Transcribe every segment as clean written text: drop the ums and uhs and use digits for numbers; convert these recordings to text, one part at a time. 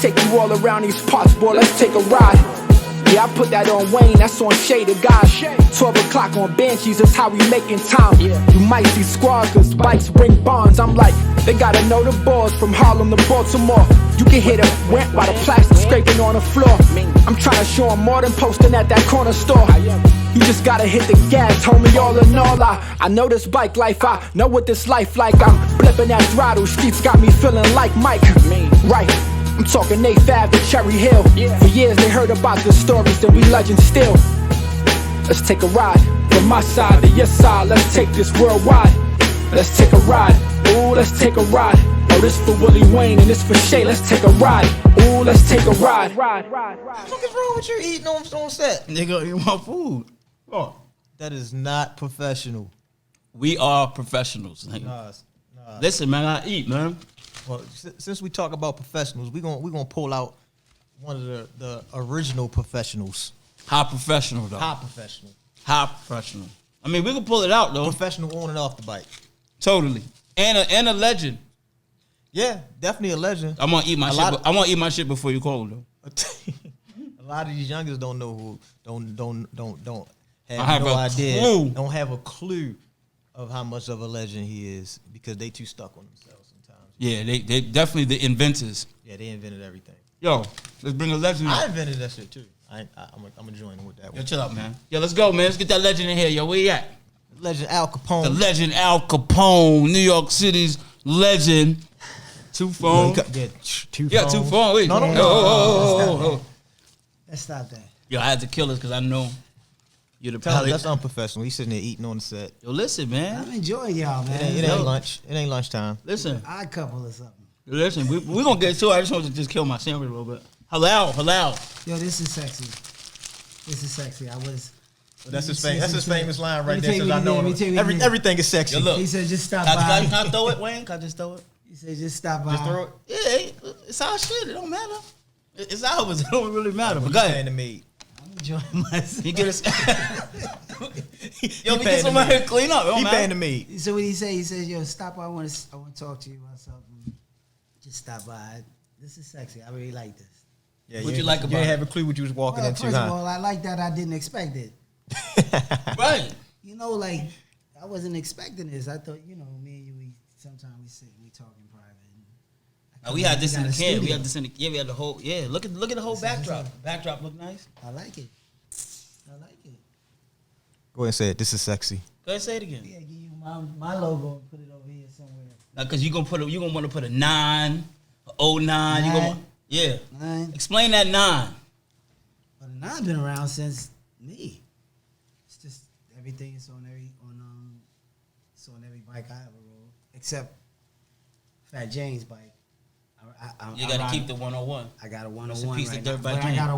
take you all around these parts, boy, let's take a ride. Yeah, I put that on Wayne, that's on Shea, the guy. 12 o'clock on Banshees, that's how we making time. You might see squad, cause bikes bring bonds. I'm like, they gotta know the balls from Harlem to Baltimore. You can hear the went by the plastic scraping on the floor. I'm trying to show 'em more than posting at that corner store. You just gotta hit the gas, homie, all in all. I know this bike life, I know what this life like. I'm blipping that throttle, streets got me feeling like Mike. Right, I'm talking A5 to Cherry Hill. For years they heard about the stories, then we legends still. Let's take a ride, from my side to your side. Let's take this worldwide. Let's take a ride, ooh, let's take a ride. Oh, this for Wheelie Wayne and this for Shea. Let's take a ride, ooh, let's take a ride. What the fuck is wrong with you eating on set? Nigga, eat my food. Oh. That is not professional. We are professionals, nigga. Nah. Listen, man, I eat, man. Well, since we talk about professionals, we gonna pull out one of the original professionals. High professional, though. High professional. High professional. I mean, we can pull it out, though. Professional on and off the bike. Totally. And a legend. Yeah, definitely a legend. I'm gonna eat my shit. I want to eat my shit before you call him, though. A lot of these youngers don't know who don't have have no a idea. clue. Don't have a clue of how much of a legend he is because they too stuck on themselves sometimes. Yeah, they definitely the inventors. Yeah, they invented everything. Yo, let's bring a legend. I invented that shit too. I'm gonna join with that one. Yo, chill out, man. Yo, let's go, man. Let's get that legend in here. Yo, where you at? Legend Alcapone. The legend Alcapone, New York City's legend. Two phones. Two phones. Wait. No. Let's stop that. Yo, I had to kill this because I know you're the Tell him pilot. that's unprofessional. He's sitting there eating on the set. Yo, listen, man. I'm enjoying y'all, man. It ain't lunch. It ain't lunchtime. Listen. Odd couple or something. Listen, we going to get to it. I just wanted to just kill my sandwich a little bit. Halal. Yo, this is sexy. This is sexy. That's his famous line right Let there. me Because tell I you know what he did. everything is sexy. Yo, look. He said, just stop Can by. I throw it, Wayne? Can I just throw it? He said, just stop by. Just throw it. Yeah, it's our shit. It don't matter. It's ours. It don't really matter. But He's go paying ahead. the maid. I'm enjoying myself. He get us. Yo, we get somebody here to clean up. It don't He matter. paying the maid. So what he say? He says, yo, stop by. I want to talk to you about something. Just stop by. This is sexy. I really like this. Yeah, What you like about You it? didn't have a clue what you was walking Well, into, first of huh? all, I like that. I didn't expect it. Right. You know, like, I wasn't expecting this. I thought, you know, me and you, sometimes we sit and we talk in private. We had this in the studio. can. We had this in the we had the whole Look at the whole backdrop. Backdrop look nice. I like it. I like it. Go ahead and say it. This is sexy. Go ahead, say it again. Yeah, give you my logo and put it over here somewhere. Now, cause you gonna want to put a 9, a 09. You gonna 9. Explain that 9. But the 9 been around since me. It's just everything is on every bike I ever rode, except Fat James' bike. You gotta keep the 101. I got a Rest in 101 peace to right now, Dirtbike but I James. got a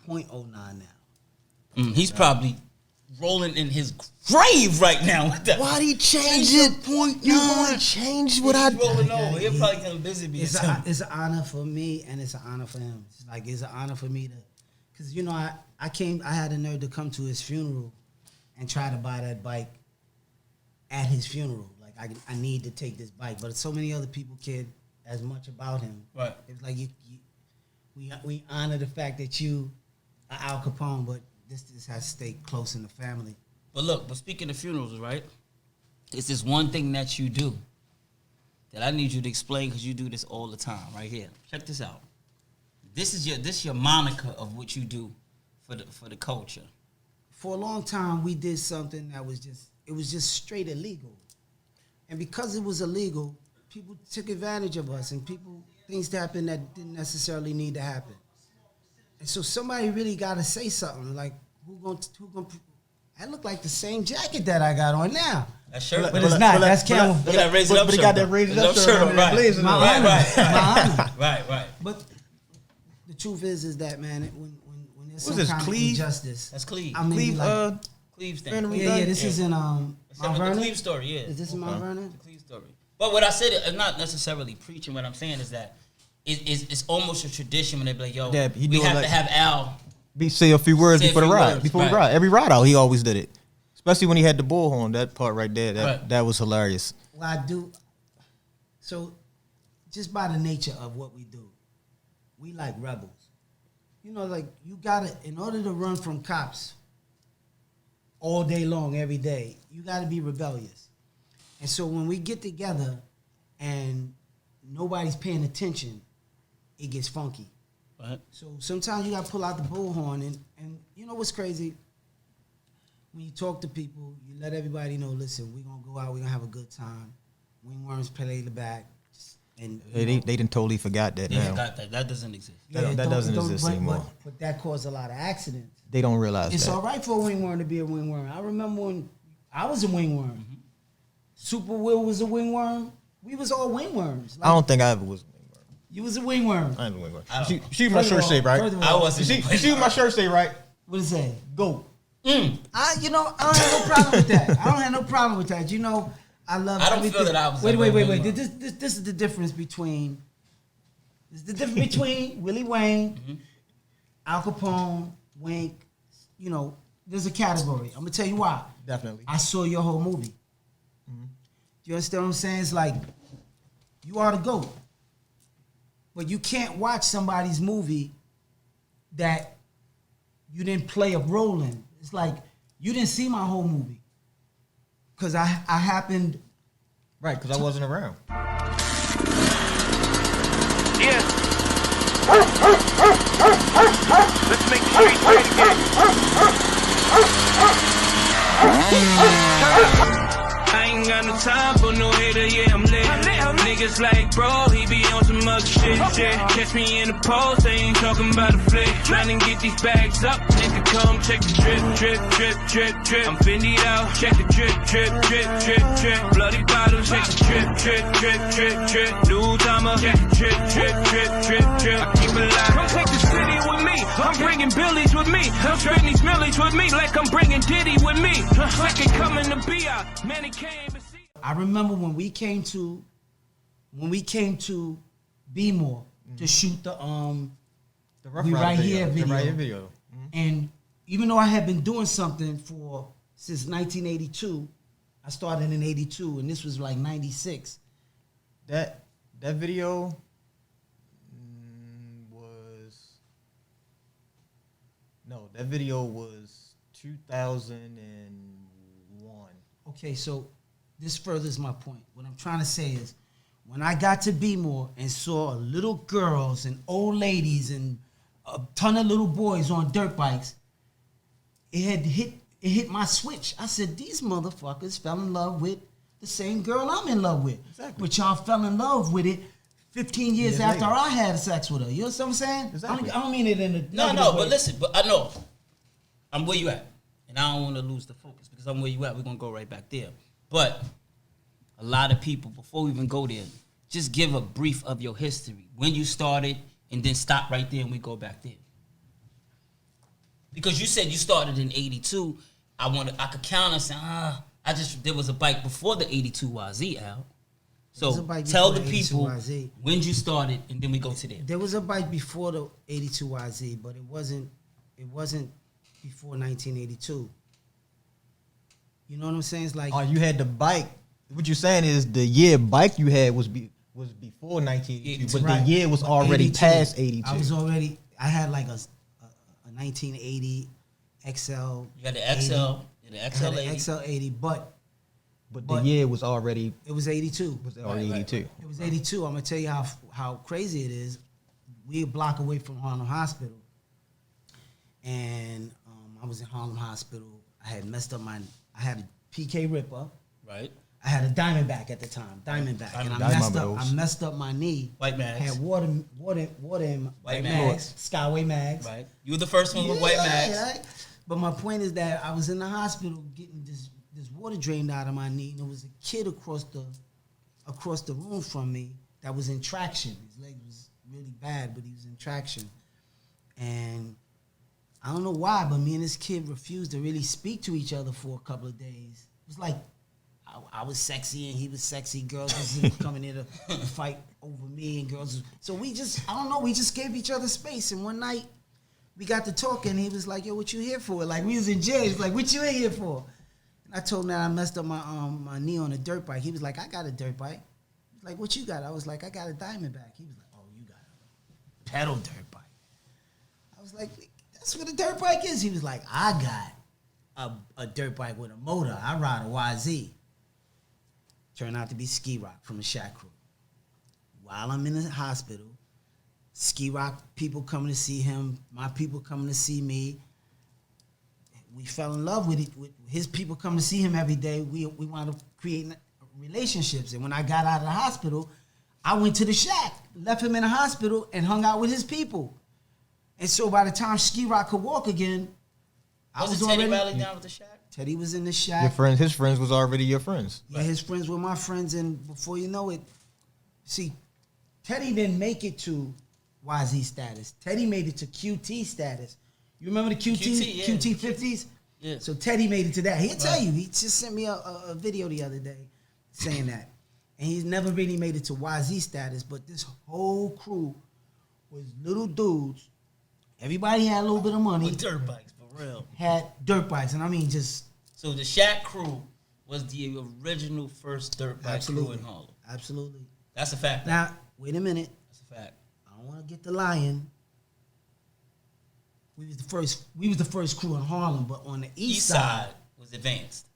101.09 now. He's probably rolling in his grave right now with that. Why'd he change it? You gonna change what I He's rolling over. He'll probably gonna busy be. It's an honor for me and it's an honor for him. It's an honor for me to, because you know I had the nerve to come to his funeral and try to buy that bike at his funeral. Like I need to take this bike, but so many other people cared as much about him. Right. It's like we honor the fact that you are Al Capone, but this has to stay close in the family. But speaking of funerals, right? It's this one thing that you do that I need you to explain because you do this all the time, right here. Check this out. This is your moniker of what you do for the culture. For a long time, we did something that was just straight illegal, and because it was illegal, people took advantage of us, and things happened that didn't necessarily need to happen. And so somebody really got to say something. Like who gonna? I look like the same jacket that I got on now. That shirt, but it's not. That's camel. Look at that raised up shirt. But he got that raised up shirt on. Right. My honor. Right. But the truth is that man, when there's What's some this, kind Cleve? of injustice, That's Cleve. I mean, Cleve's thing. Funeral yeah. This is in It's Mount the Vernon. Cleve story, yeah. Is this in Mount Vernon? The Cleve story. But what I said, I'm not necessarily preaching. What I'm saying is that it's almost a tradition when they be like, yo, Yeah, he we do it have like- to have Al. Say a few words Say a before the few ride. words, Before right. the ride. Every ride out, he always did it. Especially when he had the bullhorn. That part right there, Right. that was hilarious. Well, I do. So, just by the nature of what we do, we like rebels. You know, like you gotta, in order to run from cops all day long, every day, you gotta be rebellious. And so when we get together and nobody's paying attention, it gets funky. Right. So sometimes you gotta pull out the bullhorn and you know what's crazy? When you talk to people, you let everybody know, listen, we're gonna go out, we're gonna have a good time. Wingworms play the back. And They done totally forgot that now. That doesn't exist. That doesn't exist anymore. But that caused a lot of accidents. They don't realize It's that. all right for a wingworm to be a wingworm. I remember when I was a wingworm. Mm-hmm. Super Will was a wingworm. We was all wingworms. Like, I don't think I ever was a wingworm. You was a wingworm. I ain't a wingworm. See my shirt say, right? I wasn't. You see what my shirt say, right? What does it say? Go. I don't have no problem with that. I don't have no problem with that. You know, I love. I don't everything. feel that I was. Wait. This is the difference between. This is the difference between Wheelie Wayne, Alcapone, Wink. You know, there's a category. I'm gonna tell you why. Definitely. I saw your whole movie. Do you understand what I'm saying? It's like you are the GOAT, but you can't watch somebody's movie that you didn't play a role in. It's like you didn't see my whole movie because I happened. Right, because I wasn't around. Yeah. Let's make the streets great again. I ain't got no time for no hater, yeah, I'm lit. Niggas like, bro, he be on some other shit. Catch me in the post, they ain't talking about a flick. Trying to get these bags up, nigga, come check the drip. I'm Fendi'd out, check the drip. Bloody bottles, check the drip. New timer, check the drip. I keep it alive. Come take the city with me. I'm bringing Billies with me. I'm trading these millies with me like I'm bringing Diddy with me. Second coming to be out, man, he came to see. I remember when we came to B-More to shoot the Rough We Rider Right Here video. The Right Here video. And even though I had been doing something since 1982, I started in 82 and this was like 96. That video that video was 2001. Okay, so this furthers my point. What I'm trying to say is when I got to B-More and saw little girls and old ladies and a ton of little boys on dirt bikes, it hit my switch. I said, these motherfuckers fell in love with the same girl I'm in love with. Exactly. But y'all fell in love with it 15 years after later. I had sex with her. You know what I'm saying? Exactly. I don't mean it in a No, negative way. but listen, but I know I'm where you at, and I don't want to lose the focus because I'm where you at. We're gonna go right back there. But a lot of people, before we even go there, just give a brief of your history, when you started, and then stop right there, and we go back there. Because you said you started in '82. I could count and say, there was a bike before the '82 YZ out. So tell the people when you started, and then we go to there. There was a bike before the 82 YZ, but it wasn't before 1982. You know what I'm saying? It's like Oh, you had the bike. What you're saying is the year bike you had was before 1982, but Right. the year was But already 82, past 82. I had like a 1980 XL. You got the XL, and the XL 80. XL 80, but the year was already it was 82. already Right. 82. It was 82. I'm gonna tell you how crazy it is. We a block away from Harlem Hospital, and I was in Harlem Hospital. I had I had a PK Ripper. Right. I had a Diamondback at the time, Diamondback, and Diamond I messed up my knee. White mags. Had water in white mags. Skyway mags. Right. You were the first one with white mags. Right? But my point is that I was in the hospital getting this water drained out of my knee, and there was a kid across the room from me that was in traction. His leg was really bad, but he was in traction. And I don't know why, but me and this kid refused to really speak to each other for a couple of days. It was like I was sexy and he was sexy. Girls was coming in to fight over me, and girls. So we just gave each other space. And one night we got to talking. He was like, "Yo, what you here for?" Like we was in jail. He's like, "What you in here for?" And I told him that I messed up my knee on a dirt bike. He was like, "I got a dirt bike." He was like, "What you got?" I was like, "I got a Diamondback." He was like, "Oh, you got a pedal dirt bike. I was like, that's what a dirt bike is. He was like, I got a dirt bike with a motor. I ride a YZ. Turned out to be Ski Rock from the Shack Crew. While I'm in the hospital, Ski Rock people coming to see him, my people coming to see me. We fell in love with it. With his people coming to see him every day. We wound up creating relationships. And when I got out of the hospital, I went to the Shack, left him in the hospital, and hung out with his people. And so by the time Ski Rock could walk again, I was Teddy already rallied down with the Shack? Teddy was in the Shack. Your friends, his friends was already your friends. Yeah, his friends were my friends, and before you know it, see, Teddy didn't make it to YZ status. Teddy made it to QT status. You remember the QT 50s? Yeah. So Teddy made it to that. He'll tell you. He just sent me a video the other day saying that. And he's never really made it to YZ status, but this whole crew was little dudes. Everybody had a little bit of money. With dirt bikes, for real. Had dirt bikes, and I mean just... So the Shack Crew was the original first dirt bike crew in Harlem. Absolutely. That's a fact. Now, wait a minute. That's a fact. I don't want to get the lying. We was the first crew in Harlem, but on the east side was advanced.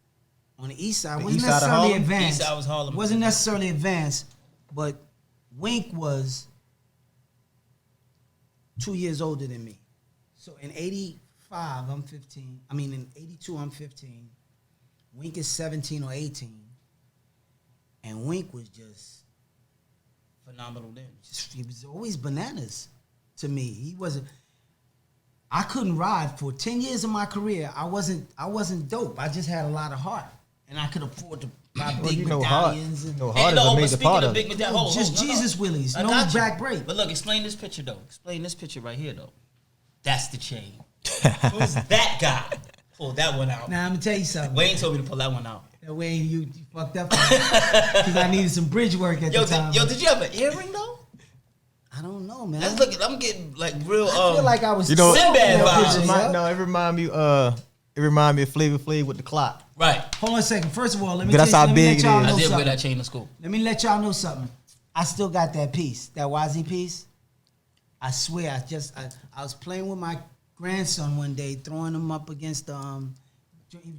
On the east side The wasn't east side of necessarily Harlem? advanced. East side was Harlem. Wasn't necessarily advanced, but Wink was 2 years older than me. So in 85, I'm 15. I mean, in 82, I'm 15. Wink is 17 or 18. And Wink was just Phenomenal then. he was always bananas to me. He wasn't. I couldn't ride for 10 years of my career. I wasn't dope. I just had a lot of heart, and I could afford to buy big medallions. Heart is a major part of it. Just Jesus Willies, no back break. But look, explain this picture though. Explain this picture right here though. That's the chain. Who's that guy? Pull that one out. Now I'm gonna tell you something. Wayne told me to pull that one out. That way you fucked up because I needed some bridge work at the time. Did you have an earring though? I don't know, man. Let's look at. I'm getting like real. I feel like I was. You know, Sinbad vibes. it remind me of Flavor Flav with the clock. Right. Hold on a second. First of all, let me That's how big it is. I did wear that chain to school. Let me let y'all know something. I still got that piece, that YZ piece. I swear, I was playing with my grandson one day, throwing him up against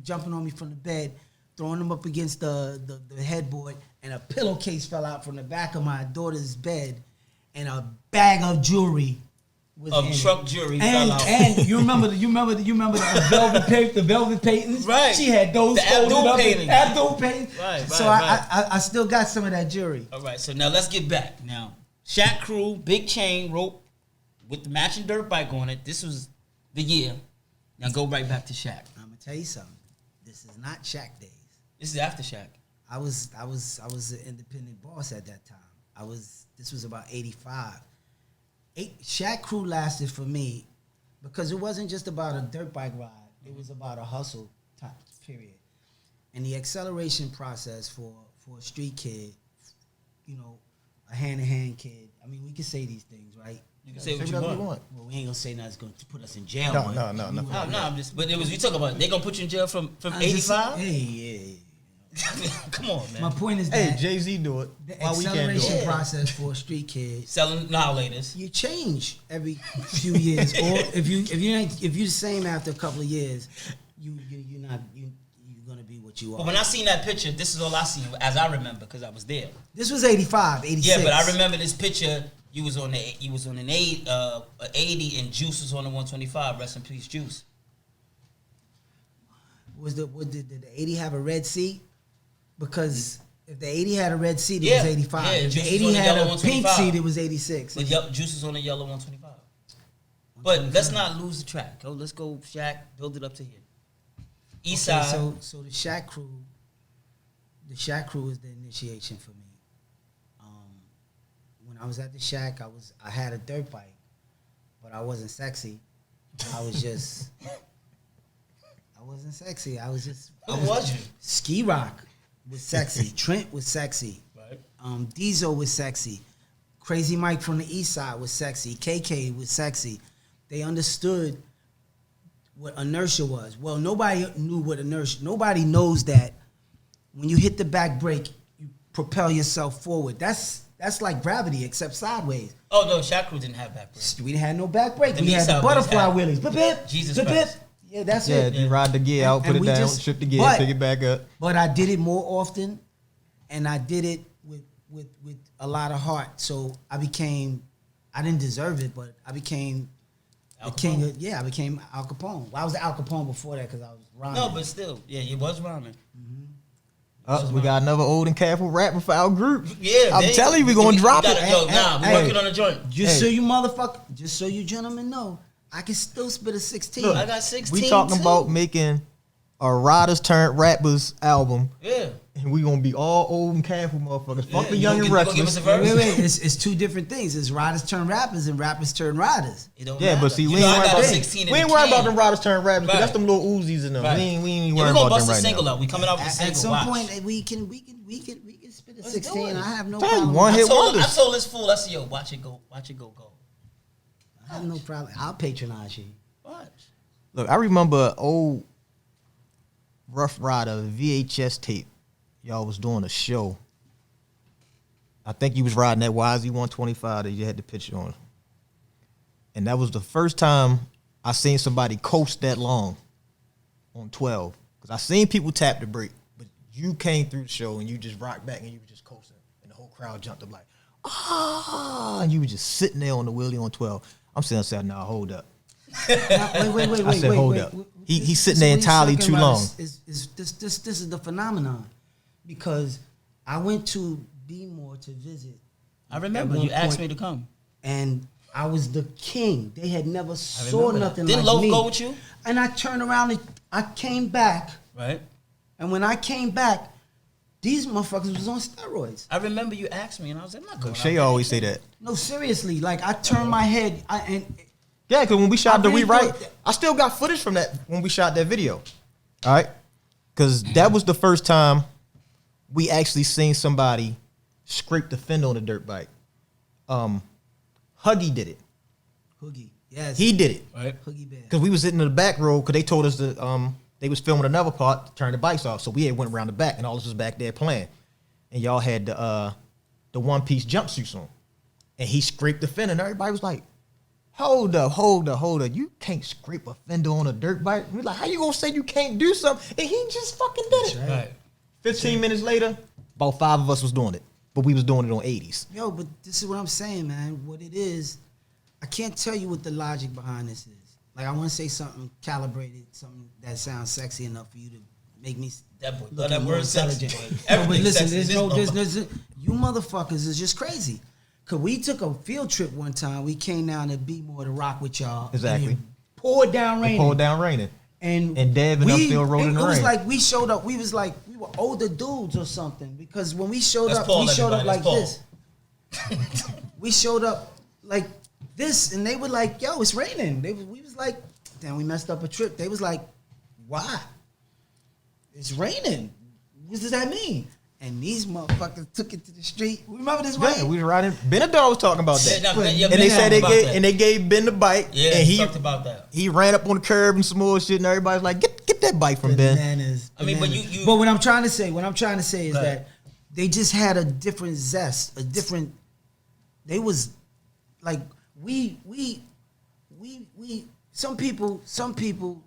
jumping on me from the bed, throwing him up against the headboard, and a pillowcase fell out from the back of my daughter's bed, and a bag of jewelry was in truck it. jewelry fell out. And you remember the velvet paintings? Right. She had those The Abdul paintings. Abdul paintings. Right. So I still got some of that jewelry. All right. So now let's get back. Now, Shack Crew, big chain, rope with the matching dirt bike on it. This was the year. Now go right back to Shack. I'm gonna tell you something. This is not Shack days. This is after Shack. I was an independent boss at that time. This was about 85. Shack Crew lasted for me because it wasn't just about a dirt bike ride. It was about a hustle time period. And the acceleration process for a street kid, you know, a hand-to-hand kid. I mean, we can say these things, right? You can say what you want. Well, we ain't gonna say nothing's gonna put us in jail. No. No, I'm just. But it was you talk about. They gonna put you in jail from 85. Hey, yeah. Come on, man. My point is that Jay-Z do it. the Why we can't do acceleration it? process for a street kid. Selling annihilators. You change every few years, or if you're the same after a couple of years, you're gonna be what you are. But when I seen that picture, this is all I seen as I remember because I was there. This was 85, 86. Yeah, but I remember this picture. You was on an 80 and Juice was on the 125. Rest in peace, Juice. Did the 80 have a red seat? Because if the 80 had a red seat, it was 85. Yeah, if the Juice 80 was on the had yellow a pink 125. seat, it was 86. But Juice is on the yellow 125. But let's not lose the track. Let's go, Shaq. Build it up to here. East side. So the Shack Crew is the initiation for me. When I was at the Shack, I had a dirt bike, but I wasn't sexy. I wasn't sexy. I was you? Ski Rock was sexy. Trent was sexy. Right. Diesel was sexy. Crazy Mike from the East Side was sexy. KK was sexy. They understood what inertia was. Well, nobody knew what inertia. Nobody knows that when you hit the back brake, you propel yourself forward. That's That's like gravity except sideways. Oh no, Shaq Crew didn't have back break. We didn't have no back brake. The We had the Meat butterfly South wheelies. Bip, bip, Jesus bip, bip. Christ. Yeah, that's Yeah, it. you ride the gear out, put And it we down, just- shift the gear, but- pick it back up. But I did it more often, and I did it with a lot of heart. So I didn't deserve it, but I became the king of, I became Al Capone. Well, I was the Al Capone before that because I was rhyming. No, but still, yeah, it was rhyming. We got another old and careful rapper for our group. Yeah, I'm telling you, we gonna drop it. Yo, nah, we're Hey. working on a joint. Just so you just so you gentlemen know, I can still spit a 16. Look, I got 16 We talking too. about making a Riders Turn Rappers album, Yeah. and we gonna be all old and careful motherfuckers. Fuck the you young gonna and give us reckless. a verse? Wait. It's two different things. It's riders turn rappers and rappers turn riders. It don't Yeah, matter. but see, You we know, ain't I worried got about 16 in we ain't the worried about can. them Riders Turn Rappers. 'Cause Right. that's them little Uzis and them. Right. We ain't Yeah, worried we're gonna about bust them a right single now. up. We coming out with a single. At some Watch. point, we can spit a Let's 16. do it. I have no Tell you, problem. one I hit told wonders. this fool, I said, yo, watch it go. I have no problem. I'll patronize you. Watch. Look, I remember an old Rough Rider VHS tape. Y'all was doing a show. I think you was riding that YZ 125 that you had the picture on. And that was the first time I seen somebody coast that long on 12. Because I seen people tap the brake, but you came through the show and you just rocked back and you were just coasting. And the whole crowd jumped up like, ah, and you were just sitting there on the wheelie on 12. I'm sitting there saying, nah, hold up. Now, wait. I said, hold up. He's sitting there entirely too long. This is the phenomenon, because I went to Bmore to visit. I remember at one you asked point, me to come. and I was the king. They had never saw remember that. nothing Didn't like Loaf me. go with you? And I turned around and I came back. Right. And when I came back, these motherfuckers was on steroids. I remember you asked me, and I was like, I'm not going. Shay always say that. No, seriously. Like I turned my head. Yeah, because when we shot I the really rewrite, thought- I still got footage from that when we shot that video. All right? Because that was the first time we actually seen somebody scrape the fender on a dirt bike. Huggy did it. Hoogie, yes, He did it. Right. Hoogie Bear. Because we was sitting in the back row because they told us that they was filming another part to turn the bikes off. So we had went around the back and all this was back there playing. And y'all had the one-piece jumpsuits on. And he scraped the fender and everybody was like, hold up. You can't scrape a fender on a dirt bike. We're like, how you gonna say you can't do something? And he just fucking did it. Right. 15 minutes later, about 5 of us was doing it. But we was doing it on 80s. Yo, but this is what I'm saying, man. What it is, I can't tell you what the logic behind this is. Like, I want to say something calibrated, something that sounds sexy enough for you to make me That boy, look that more word sexy, intelligent. boy. No, but Everything listen, sexy there's is no, you motherfuckers is just crazy. Cause we took a field trip one time. We came down to Bmore to rock with y'all. Exactly. And it poured down raining. Pulled down raining. And Dev and them still rode in the It was rain. like we showed up. We was like we were older dudes or something. Because when we showed Let's up, Paul, we showed up like everybody. this. We showed up like this, and they were like, "Yo, it's raining." We was like, "Damn, we messed up a trip." They was like, "Why? It's raining. What does that mean?" And these motherfuckers took it to the street. Remember this Yeah, rain? we was riding. Benadar was talking about that. Yeah, And they said they about gave that. and they gave Ben the bike. Yeah, and he talked about that. He ran up on the curb and some more shit, and everybody's like, "Get that bike from Ben." Bananas. I mean, but bananas. you- But what I'm trying to say is Right. that they just had a different zest, a different. They was like we. Some people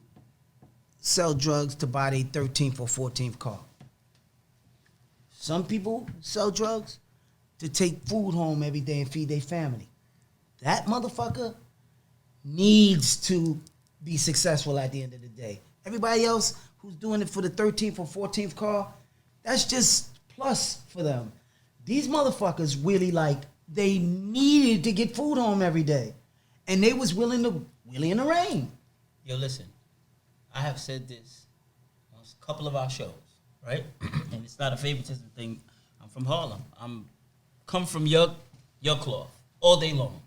sell drugs to buy their 13th or 14th car. Some people sell drugs to take food home every day and feed their family. That motherfucker needs to be successful at the end of the day. Everybody else who's doing it for the 13th or 14th car, that's just plus for them. These motherfuckers really they needed to get food home every day. And they was willing to wheelie in the rain. Yo, listen. I have said this on a couple of our shows, right? And it's not a favoritism thing. I'm from Harlem. I'm come from your cloth all day long.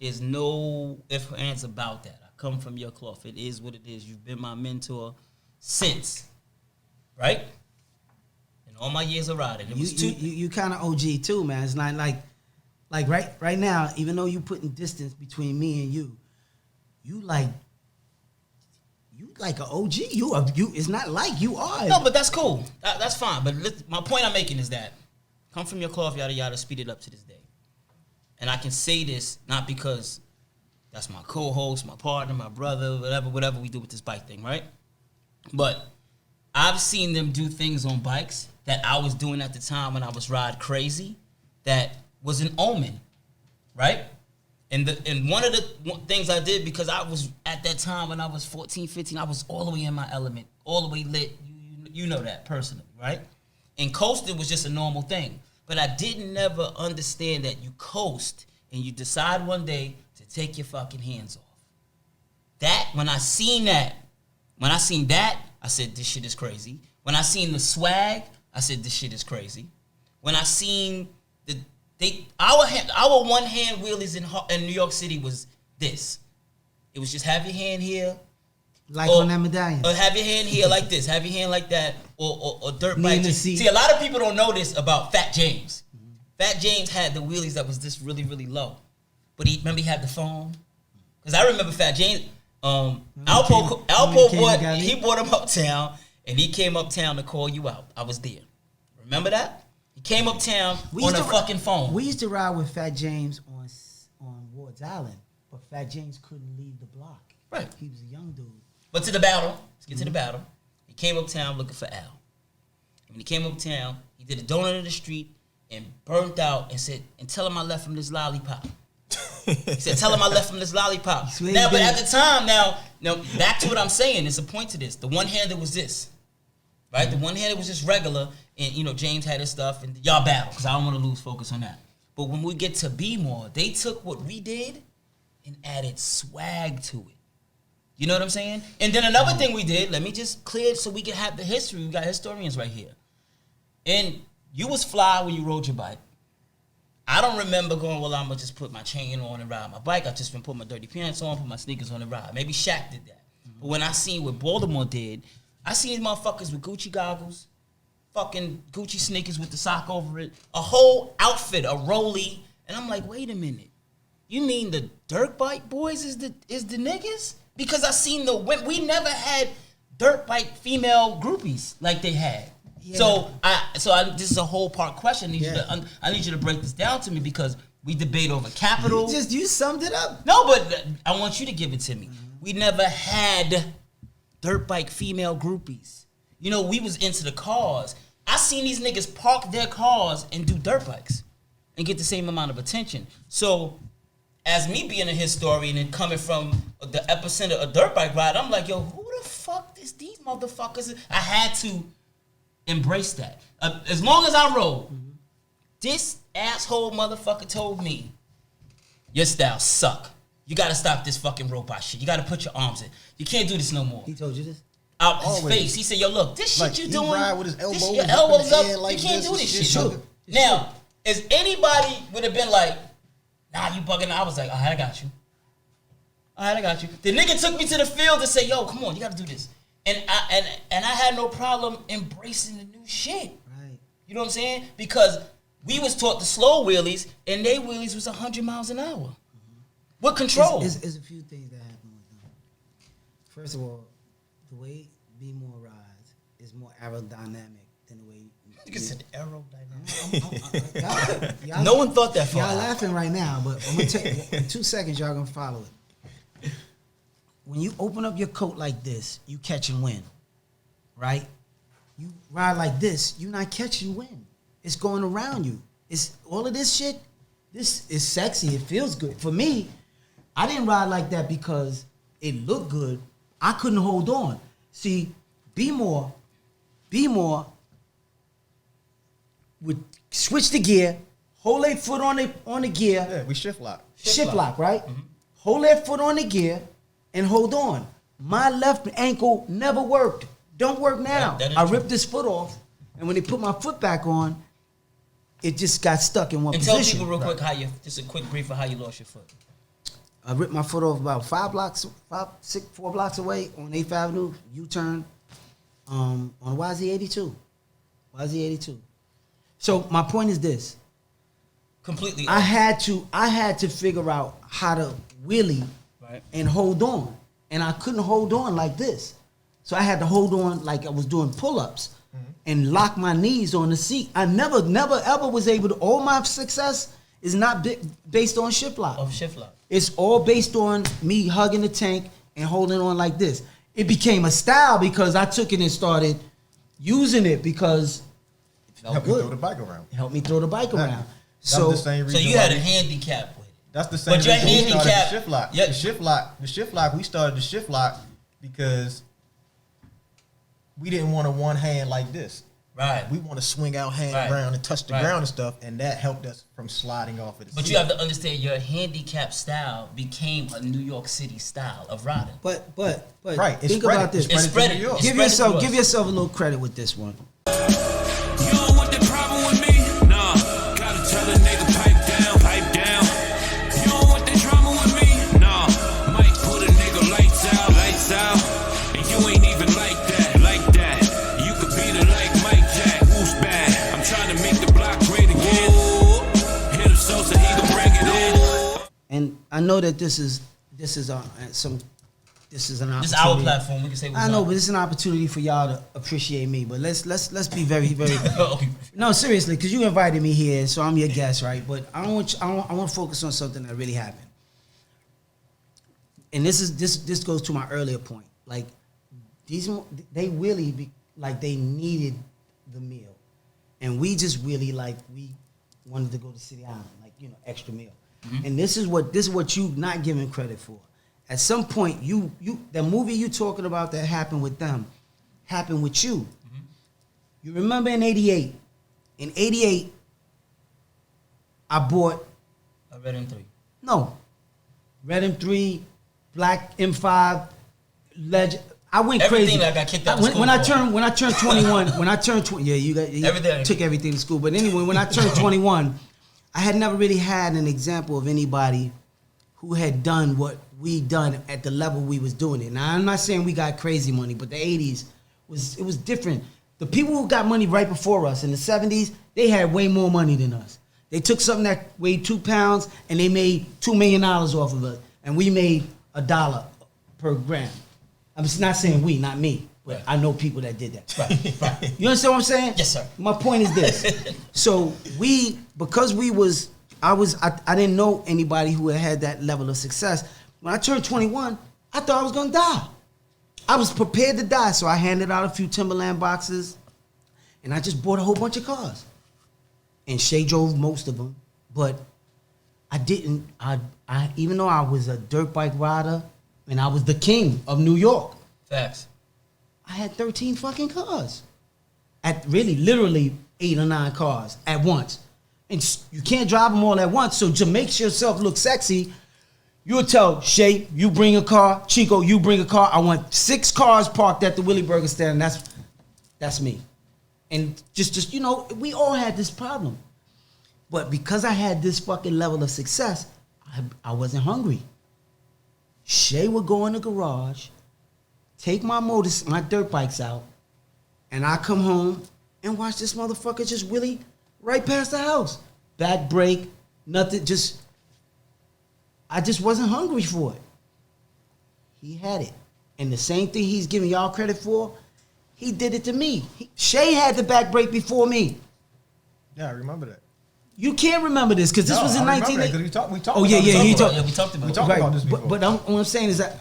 There's no ifs or ands about that. I come from your cloth. It is what it is. You've been my mentor since, right? In all my years of riding, it was You kind of OG too, man. It's not like right now, even though you putting distance between me and you like an OG. You. It's not like you are. No, but that's cool. That's fine. But my point I'm making is that Come from your cloth, yada yada, speed it up to this day. And I can say this not because that's my co-host, my partner, my brother, whatever we do with this bike thing, right? But I've seen them do things on bikes that I was doing at the time when I was ride crazy that was an omen, right? And one of the things I did, because I was at that time when I was 14, 15, I was all the way in my element, all the way lit. You know that personally, right? And coasting was just a normal thing. But I didn't never understand that you coast and you decide one day to take your fucking hands off. When I seen that, I said, this shit is crazy. When I seen the swag, I said, this shit is crazy. When I seen our one hand wheelies in New York City was this. It was just have your hand here. Like on that medallion. Or have your hand here like this, have your hand like that, or dirt Knee bike. in the seat. See, a lot of people don't know this about Fat James. Mm-hmm. Fat James had the wheelies that was this really, really low. But he had the phone. Because I remember Fat James, Alpo brought him uptown, and he came uptown to call you out. I was there. Remember that? He came uptown on a fucking phone. We used to ride with Fat James on Ward's Island, but Fat James couldn't leave the block. Right. He was a young dude. But to the battle. Let's get to the battle. He came uptown looking for Al. And when he came uptown, he did a donut in the street and burnt out and said, and tell him I left him this lollipop. He said, tell him I left him this lollipop. Now, but at the time, now back to what I'm saying, there's a point to this. The one-handed was this. Right? The one-handed was just regular, and, James had his stuff, and y'all battle, because I don't want to lose focus on that. But when we get to Be More, they took what we did and added swag to it. You know what I'm saying? And then another thing we did, let me just clear it so we can have the history. We got historians right here. And you was fly when you rode your bike. I don't remember going, well, I'm going to just put my chain on and ride my bike. I just been put my dirty pants on, put my sneakers on and ride. Maybe Shaq did that. But when I seen what Baltimore did, I seen these motherfuckers with Gucci goggles, fucking Gucci sneakers with the sock over it, a whole outfit, a rollie. And I'm like, wait a minute. You mean the dirt bike boys is the niggas? Because I seen we never had dirt bike female groupies like they had. Yeah. So this is a whole part question. I need you to break this down to me because we debate over capital. You summed it up. No, but I want you to give it to me. Mm-hmm. We never had dirt bike female groupies. We was into the cars. I seen these niggas park their cars and do dirt bikes and get the same amount of attention. So, as me being a historian and coming from the epicenter of dirt bike ride, I'm like, yo, who the fuck is these motherfuckers? I had to embrace that. As long as I rode, this asshole motherfucker told me, your style suck. You gotta stop this fucking robot shit. You gotta put your arms in. You can't do this no more. He told you this? Out his face. He said, yo, look, this shit you doing, ride with his elbows, your elbows up, like you can't do this shit. Sure. Now, as anybody would have been like, nah, you bugging. I was like, all right, I got you. The nigga took me to the field and said, yo, come on, you got to do this. And I had no problem embracing the new shit. Right. You know what I'm saying? Because we was taught the slow wheelies, and they wheelies was 100 miles an hour. Mm-hmm. With control. There's a few things that happen with them. First of all, the way Be More rides is more aerodynamic than the way you said aerodynamic. Y'all, no one thought that far. Y'all laughing right now, but I'm gonna take in 2 seconds. Y'all gonna follow it. When you open up your coat like this, you catching wind, right? You ride like this, you're not catching wind. It's going around you. It's all of this shit. This is sexy. It feels good for me. I didn't ride like that because it looked good. I couldn't hold on. See, Be More would switch the gear, hold their foot on the gear. Yeah, we shift lock. Shift lock, right? Mm-hmm. Hold their foot on the gear and hold on. My left ankle never worked. Don't work now. I ripped this foot off, and when they put my foot back on, it just got stuck in one position. And tell people real quick just a quick brief of how you lost your foot. I ripped my foot off about 4 blocks away on 8th Avenue, U-turn, on YZ82. So my point is this. Completely. I had to figure out how to wheelie and hold on. And I couldn't hold on like this. So I had to hold on like I was doing pull-ups and lock my knees on the seat. I never ever was able to. All my success is not based on shift lock. Of shift lock. It's all based on me hugging the tank and holding on like this. It became a style because I took it and started using it because it felt Help good. you throw the bike around. It helped me throw the bike around. That's the same So reason you had why a handicap with it. That's the same But your reason we started handicap- the shift lock. Yeah. The shift lock, we started the shift lock because we didn't want a one hand like this. Right. We want to swing our hand Right. around and touch the Right. ground and stuff, and that helped us from sliding off of the But seat. you have to understand your handicap style became a New York City style of riding. But Right, it's think spread about it. this. It's It's spread to it. New York. It's Give spread it yourself to us. give yourself a little credit with this one. You don't want that problem with me? Nah, gotta tell a nigga pipe down, pipe down. You don't want that drama with me? Nah, might put a nigga lights out. And you ain't even like that, like that. You could beat it like Mike Jack, who's bad? I'm trying to make the block great again. Hit him so he can bring it in. And I know that this is an opportunity. This is our platform. We can say what's I know, up. but it's an opportunity for y'all to appreciate me. But let's be very no, seriously, because you invited me here, so I'm your guest, right? But I want to focus on something that really happened. And this goes to my earlier point. Like they really they needed the meal, and we just really we wanted to go to City Island, extra meal. Mm-hmm. And this is what you not giving credit for. At some point, the movie you talking about that happened with them, happened with you. Mm-hmm. You remember in '88? In '88, I bought I read in 3. Red M3, Black M5, Legend. I went Everything crazy. that got kicked out of school when I for. turned 21, you Everything. took everything to school. But anyway, when I turned 21, I had never really had an example of anybody who had done what we done at the level we was doing it. Now I'm not saying we got crazy money, but the '80s was different. The people who got money right before us in the '70s, they had way more money than us. They took something that weighed 2 pounds and they made $2 million off of it, and we made $1 per gram. I'm just not saying we, not me, but Right. I know people that did that. Right. You understand what I'm saying? Yes, sir. My point is this. So I didn't know anybody who had that level of success. When I turned 21, I thought I was gonna die. I was prepared to die, so I handed out a few Timberland boxes, and I just bought a whole bunch of cars. And Shea drove most of them, but I didn't. I even though I was a dirt bike rider and I was the king of New York, Facts. I had 13 fucking cars. At really, literally 8 or 9 cars at once. And you can't drive them all at once. So to make yourself look sexy, you'll tell Shay, you bring a car. Chico, you bring a car. I want 6 cars parked at the Willie Burger stand. That's me. And just we all had this problem. But because I had this fucking level of success, I wasn't hungry. Shay would go in the garage, take my dirt bikes out, and I come home and watch this motherfucker just wheelie right past the house. Back brake, nothing, I just wasn't hungry for it. He had it. And the same thing he's giving y'all credit for, he did it to me. Shay had the back brake before me. Yeah, I remember that. You can't remember this because this was in 1980. We talked Oh, about yeah, this he before. talked. Yeah, we talked about We it. talked about this before. But what I'm saying is that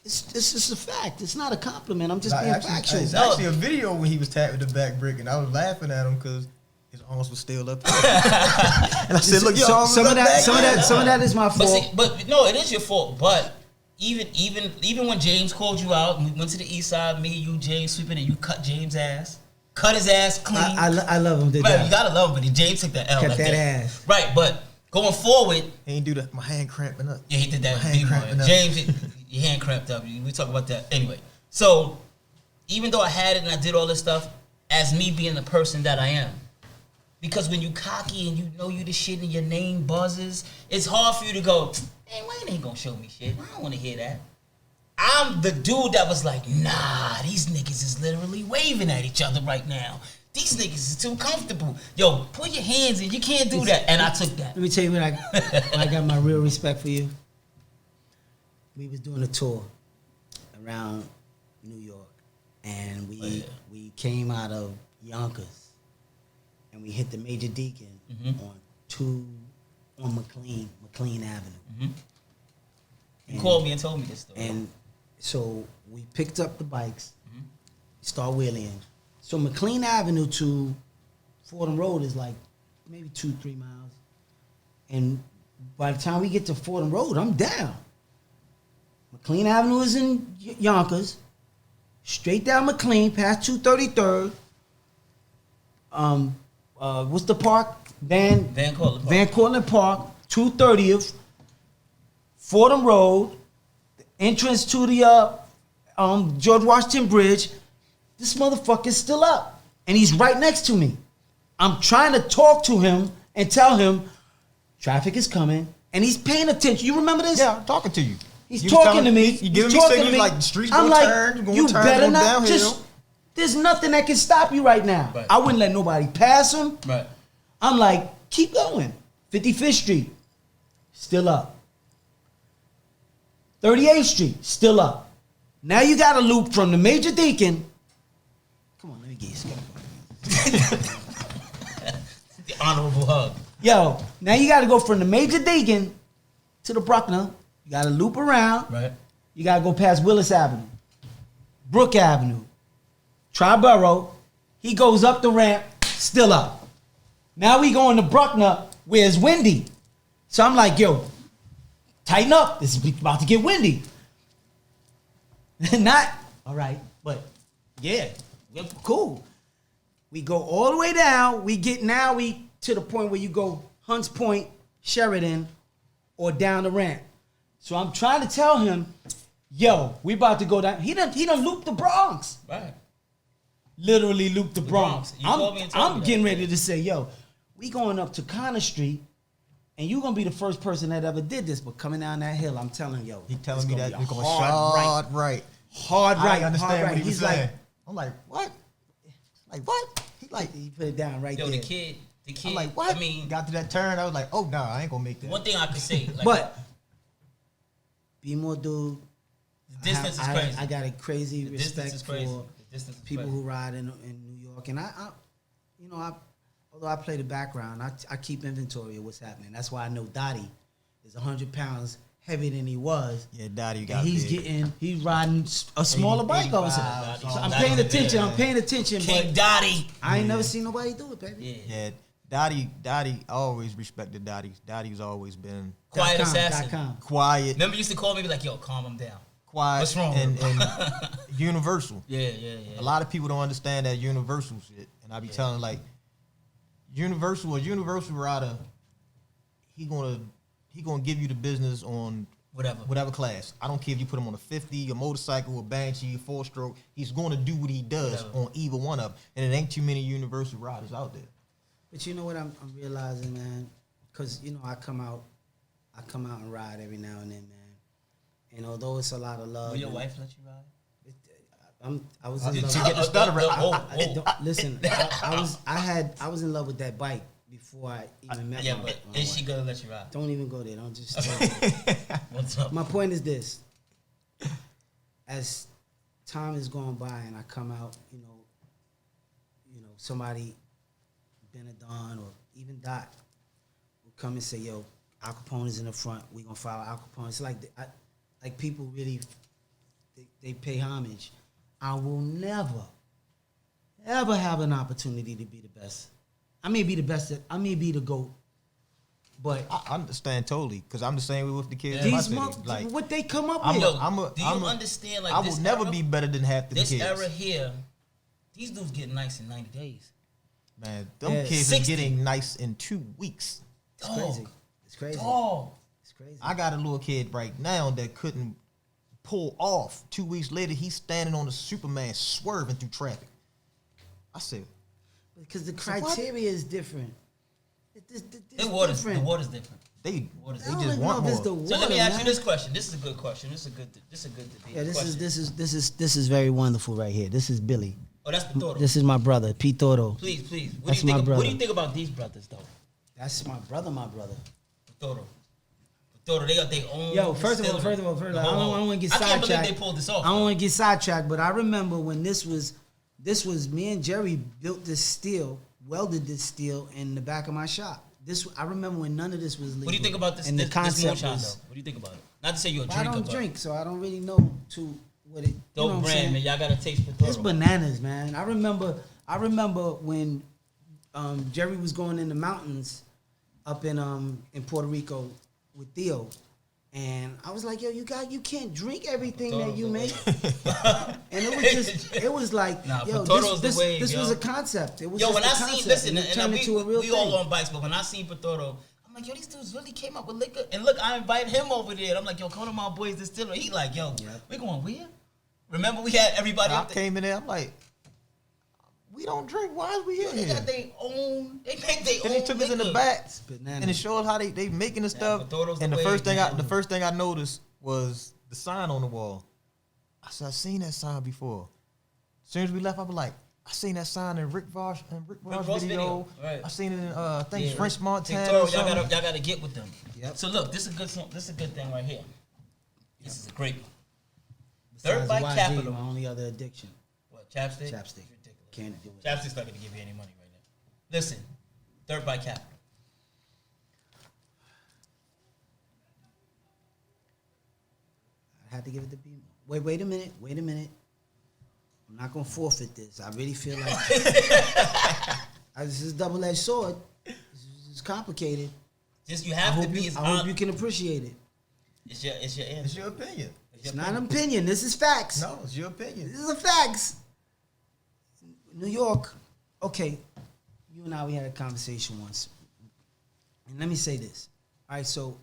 it's just a fact. It's not a compliment. I'm just being factual. It's actually a video when he was tapping the back brick, and I was laughing at him because his arms were still up there. And I said, "Look, your arms some was of up back some of there." that is my But fault. see, but no, it is your fault. But even when James called you out, and we went to the east side, me, you, James sweeping, and you cut James' ass, cut his ass clean. I love him to Right, death. you gotta love him, but James took the L. Cut like that ass. Right, but going forward, He ain't do that. My hand cramping up. yeah, he did that. My hand big cramping one. up. James, your hand cramped up. We talk about that anyway. So even though I had it and I did all this stuff, as me being the person that I am, because when you cocky and you know you the shit and your name buzzes, it's hard for you to go, hey, Wayne ain't gonna show me shit. I don't want to hear that. I'm the dude that was like, nah, these niggas is literally waving at each other right now. These niggas is too comfortable. Yo, put your hands in. You can't do that. And I took that. Let me tell you when I got my real respect for you. We was doing a tour around New York, and we came out of Yonkers, and we hit the Major Deacon on McLean Avenue. You called me and told me this story. And so we picked up the bikes, start wheeling. So McLean Avenue to Fordham Road is like maybe 2-3 miles. And by the time we get to Fordham Road, I'm down. McLean Avenue is in Yonkers. Straight down McLean, past 233rd. What's the park? Van Cortlandt Park, 230th. Fordham Road, entrance to the George Washington Bridge. This motherfucker's still up. And he's right next to me. I'm trying to talk to him and tell him traffic is coming. And he's paying attention. You remember this? Yeah, I'm talking to you. He's talking to me. You giving me signals like the street's I'm gonna like, turn, you better not downhill. just. There's nothing that can stop you right now. Right. I wouldn't let nobody pass him. Right. I'm like, keep going. 55th Street, still up. 38th Street, still up. Now you got a loop from the Major Deacon. Come on, let me get you. The honorable hug. Yo, now you got to go from the Major Deacon to the Bruckner. You got to loop around. Right. You got to go past Willis Avenue, Brook Avenue, Triborough. He goes up the ramp, still up. Now we going to Bruckner, where it's windy. So I'm like, yo, tighten up. This is about to get windy. Not, all right, but yeah, we're cool. We go all the way down. We to the point where you go Hunts Point, Sheridan, or down the ramp. So I'm trying to tell him, yo, we about to go down. He done looped the Bronx. Right. Literally looped the Bronx. You told me and told I'm me getting that. ready to say, yo, we going up to Connor Street, and you're gonna be the first person that ever did this. But coming down that hill, I'm telling you, yo, He telling it's me gonna that be we're a going hard right. hard I right, didn't understand hard what right. he was He's saying. like, I'm like, what? Like what? He like, he put it down right Yo, there. the kid. I'm like, what? I mean, got to that turn. I was like, oh no, I ain't gonna make that. one thing I could say, like, But be more dude. the distance is crazy. I got a crazy The distance respect is crazy. for The distance is people crazy. who ride in New York, and although I play the background, I keep inventory of what's happening. That's why I know Dottie is 100 pounds heavier than he was. Yeah, Dottie got And he's riding a smaller bike all of a sudden. 85, So I'm Dottie's paying a attention. big I'm paying attention, King but Dottie. I ain't never seen nobody do it, baby. Yeah. Yeah, Dottie, I always respected Dottie. Dottie's always been Quiet .com, assassin. .com. quiet, Remember, you used to call me, be like, yo, calm him down. quiet, What's wrong? and universal. Yeah. A lot of people don't understand that universal shit, and I be telling like, a universal rider, he gonna give you the business on whatever class. I don't care if you put him on a 50, a motorcycle, a Banshee, a 4-stroke. He's going to do what he does on either one of them, and it ain't too many universal riders out there. But you know what I'm realizing, man? Because, you know, I come out and ride every now and then, man. And although it's a lot of love. Will your wife let you ride? I was in love. To get the stutter Listen, I was in love with that bike before I even met Yeah, my but my is wife. she gonna let you ride? Don't even go there. Don't just. What's up? My point is this: as time is going by and I come out, you know, somebody, Benadon or even Dot, will come and say, "Yo, Alcapone is in the front. We gonna follow Alcapone." It's like people really they pay homage. I will never, ever have an opportunity to be the best. I may be the best. I may be the GOAT. But I understand totally, because I'm the same way with the kids. in my these city. months, Like, what they come up I'm with. Do you understand? Like, I this will never era- be better than half the This kids. era here, these dudes get nice in 90 days. Man, them Yeah, kids 60. are getting nice in 2 weeks. It's crazy. It's crazy. Dog. It's crazy. I got a little kid right now that couldn't pull off. 2 weeks later, he's standing on the Superman swerving through traffic. I said, Because the what? criteria is different. It's The water's different. different. they I just don't even want know if it's more. the water, So let me ask man. you this question. This is a good question. This is a good debate. Yeah, question. this is very wonderful right here. This is Billy. Oh, that's the Toro. This is my brother, Pete Toro. Please. What That's do you my think? brother. What do you think about these brothers, though? That's my brother, Toro. Thoro, they got their own. Yo, first of all, distillery. I don't want to get I can't sidetracked. believe they pulled this off. I don't want to get sidetracked, but I remember when this was me and Jerry built this steel, welded this steel in the back of my shop. I remember when none of this was legal. What do you think about this? And the this concept moonshine, was, though? What do you think about it? Not to say you're a I drinker, don't but drink, so I don't really know what it. dope you know what I'm brand, saying? man. Y'all gotta taste for It's bananas, man. I remember when Jerry was going in the mountains up in Puerto Rico with Theo, and I was like, yo, you can't drink everything that you make. And it was like, yo, this was a concept. It was when I concept. seen, listen, and it turned into a real we thing. all on bikes, but when I seen Patoro, I'm like, yo, these dudes really came up with liquor. And look, I invited him over there. And I'm like, yo, come to my boys distillery. He like, yo, we going where? Remember we had everybody I up there? came in there, I'm like, we don't drink. Why is we here? They got their own. They make their own. Then they took us in the liquor. back Bananas. and it showed how they making the stuff. Patoro's And the the way, first thing I noticed was the sign on the wall. I said, I seen that sign before. As soon as we left, I was like, I seen that sign in Rick Voss Ross video. right. I seen it in I think French Take Montana. Toro, or something. y'all gotta get with them. Yep. So look, this is a good thing right here. This is a great one. Besides Dirt Bike YG, Capital. my only other addiction. What, chapstick? Chapstick. Ridiculous. Can't do it. Chapstick's not gonna give you any money right now. Listen, Dirt Bike Capital. I had to give it to B. Wait a minute. I'm not gonna forfeit this. I really feel like this is a double-edged sword. This is complicated. Just you have to be as I hope you can appreciate it. It's your answer. It's your opinion. It's not an opinion. This is facts. No, it's your opinion. This is the facts. New York. Okay, you and I, we had a conversation once, and let me say this. All right, so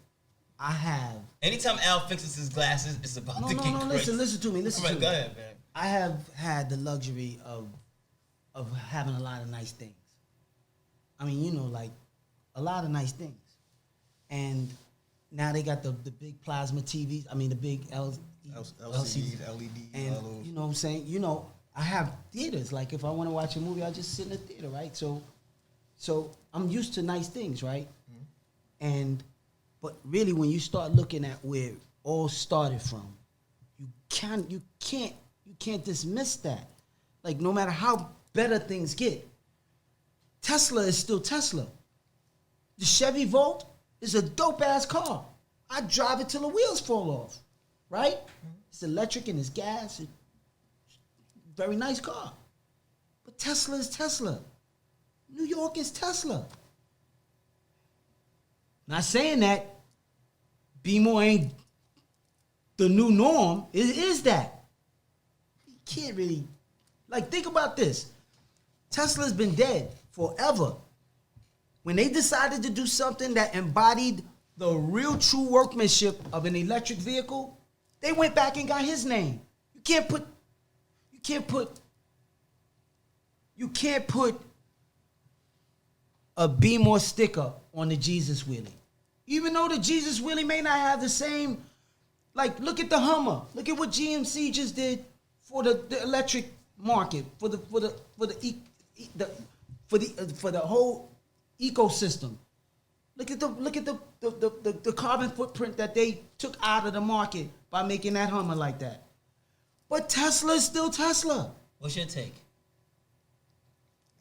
I have. Anytime Al fixes his glasses, it's about to get crazy. Listen to me. Listen All to right, me. go ahead, man. I have had the luxury of having a lot of nice things. I mean, you know, like a lot of nice things. And now they got the big plasma TVs. I mean, the big LCD. LED, And you know what I'm saying? You know, I have theaters. Like if I want to watch a movie, I just sit in the theater, right? So I'm used to nice things, right? Mm-hmm. But really, when you start looking at where it all started from, you can't dismiss that. Like no matter how better things get, Tesla is still Tesla. The Chevy Volt is a dope ass car. I drive it till the wheels fall off, right? Mm-hmm. It's electric and it's gas. Very nice car. But Tesla is Tesla. New York is Tesla. Not saying that B-more ain't the new norm. It is that. You can't really, like, think about this. Tesla's been dead forever. When they decided to do something that embodied the real true workmanship of an electric vehicle, they went back and got his name. You can't put a B-more sticker on the Jesus Wheelie. Even though the Jesus Wheelie may not have the same, like, look at the Hummer. Look at what GMC just did for the electric market, for the whole ecosystem. Look at the carbon footprint that they took out of the market by making that Hummer like that. But Tesla is still Tesla. What's your take?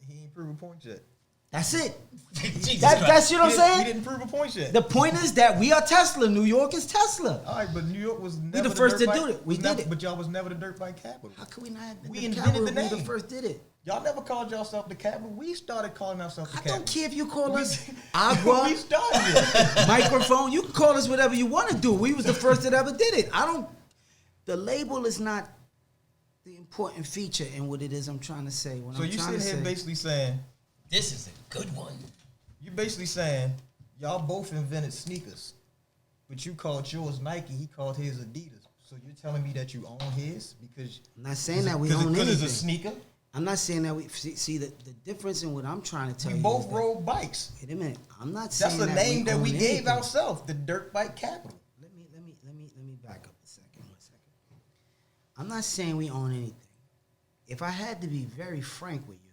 He ain't proved a point yet. That's it. Jesus That's you know what I'm saying? He didn't prove a point yet. The point is that we are Tesla. New York is Tesla. All right, but New York was never the first dirt to bike- do it. We did it. But y'all was never the dirt bike capital. How could we not have We the invented capital the if we name. the first did it? Y'all never called yourself the capital. We started calling ourselves the I capital. don't care if you call We- us Agua, we started it. microphone. You can call us whatever you want to do. We was the first that ever did it. The label is not the important feature in what it is I'm trying to say. What So I'm you trying to sitting here say, basically saying, This is a good one. you basically saying, y'all both invented sneakers, but you called yours Nike, he called his Adidas. So you're telling me that you own his because I'm not saying that we own because anything. it's a sneaker. I'm not saying that we see the difference in what I'm trying to tell We you. both is that- rode bikes. Wait a minute. I'm not That's saying the name that we own gave anything. ourselves, the dirt bike capital. Let me back up a second. 1 second. I'm not saying we own anything. If I had to be very frank with you,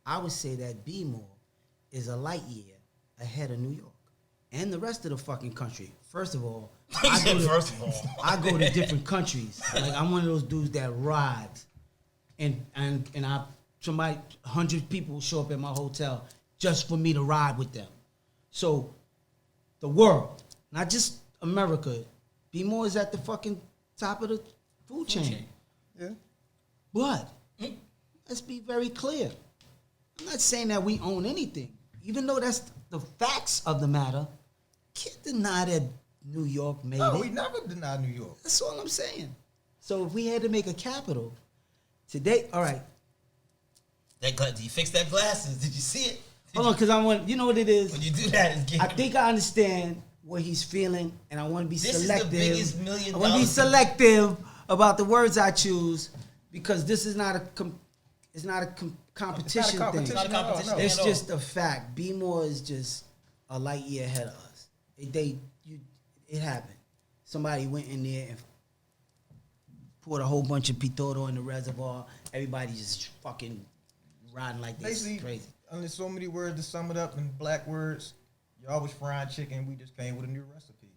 I would say that B-more is a light year ahead of New York. and the rest of the fucking country. First of all, First of all, I go to different countries. Like I'm one of those dudes that rides, and 100 people will show up at my hotel just for me to ride with them. So, the world, not just America, B-More is at the fucking top of the food chain. Yeah. But let's be very clear. I'm not saying that we own anything, even though that's the facts of the matter. Can't deny that New York made No, it. we never deny New York. That's all I'm saying. So if we had to make a capital today, all right. did you fix that glasses? Did you see it? Hold on, because I want, you know what it is? When you do that, it's getting I think I understand what he's feeling, and I want to be This is the selective. biggest $1 million I want to be selective about the words I choose because this is not a competition thing. It's not a competition. It's at all. just a fact. B-More is just a light year ahead of us. It happened. Somebody went in there and poured a whole bunch of pitoro in the reservoir. Everybody just fucking riding like this. Basically, Crazy. there's so many words to sum it up in black words. Y'all was frying chicken. We just came with a new recipe.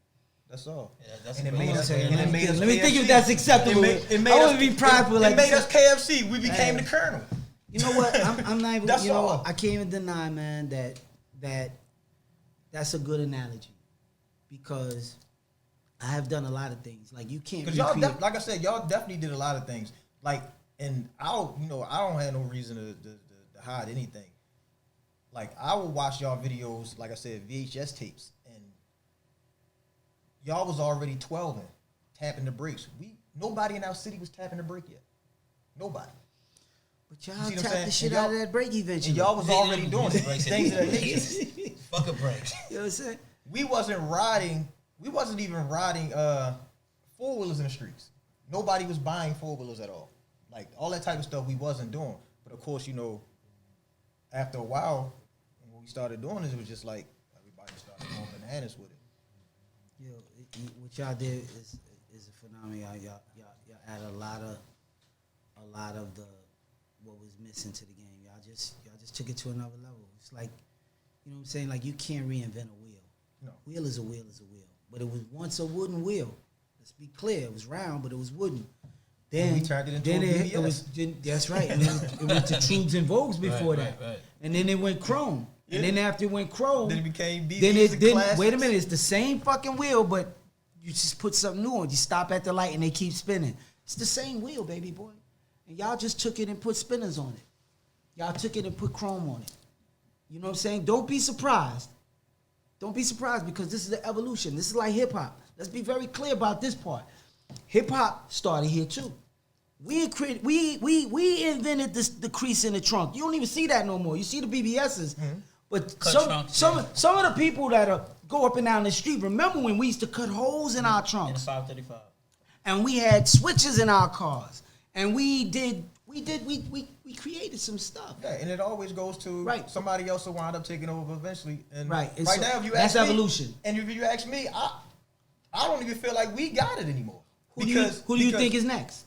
That's all. Yeah, that's and it great. made us. Let And it made us. me think KFC. if that's acceptable. It made I us- want to be prideful. Like It made us KFC. We became the Colonel. You know what? I'm not even. That's you know all. what? I can't even deny, man, that's a good analogy because I have done a lot of things. Like you can't. Because y'all, recreate- like I said, y'all definitely did a lot of things. Like, and I don't have no reason to hide anything. Like, I will watch y'all videos, like I said, VHS tapes, and y'all was already 12 and tapping the brakes. Nobody in our city was tapping the brake yet. Nobody. But y'all see what I'm tapped saying? the shit And y'all- out of that break eventually. And y'all was They already didn't doing use it. brakes Things of that anyway. nature. Fuck a break. You know what I'm saying? We wasn't even riding four-wheelers in the streets. Nobody was buying four-wheelers at all. Like, all that type of stuff we wasn't doing. But, of course, after a while, when we started doing this, it was just like everybody started going bananas with it. Yo, what y'all did is a phenomenon. Y'all added a lot of the what was missing to the game. Y'all just took it to another level. It's like, you know what I'm saying? Like you can't reinvent a wheel. No. Wheel is a wheel is a wheel. But it was once a wooden wheel. Let's be clear. It was round, but it was wooden. Then we turned it into a BBS. That's right. And then it went to Tubes and Vogues before that. Right. And then it went chrome. Yeah. And then after it went chrome, Then it became BBs then and classics. wait a minute, it's the same fucking wheel, but you just put something new on. You stop at the light and they keep spinning. It's the same wheel, baby boy. And y'all just took it and put spinners on it. Y'all took it and put chrome on it. You know what I'm saying? Don't be surprised. Don't be surprised because this is the evolution. This is like hip hop. Let's be very clear about this part. Hip hop started here too. We invented the crease in the trunk. You don't even see that no more. You see the BBSs. Mm-hmm. But some of the people that go up and down the street, remember when we used to cut holes in our trunks? In the 535. And we had switches in our cars. And we created some stuff. Yeah, and it always goes to somebody else will wind up taking over eventually. And right now, if you that's ask evolution. Me, and if you ask me, I don't even feel like we got it anymore. Who do you think is next?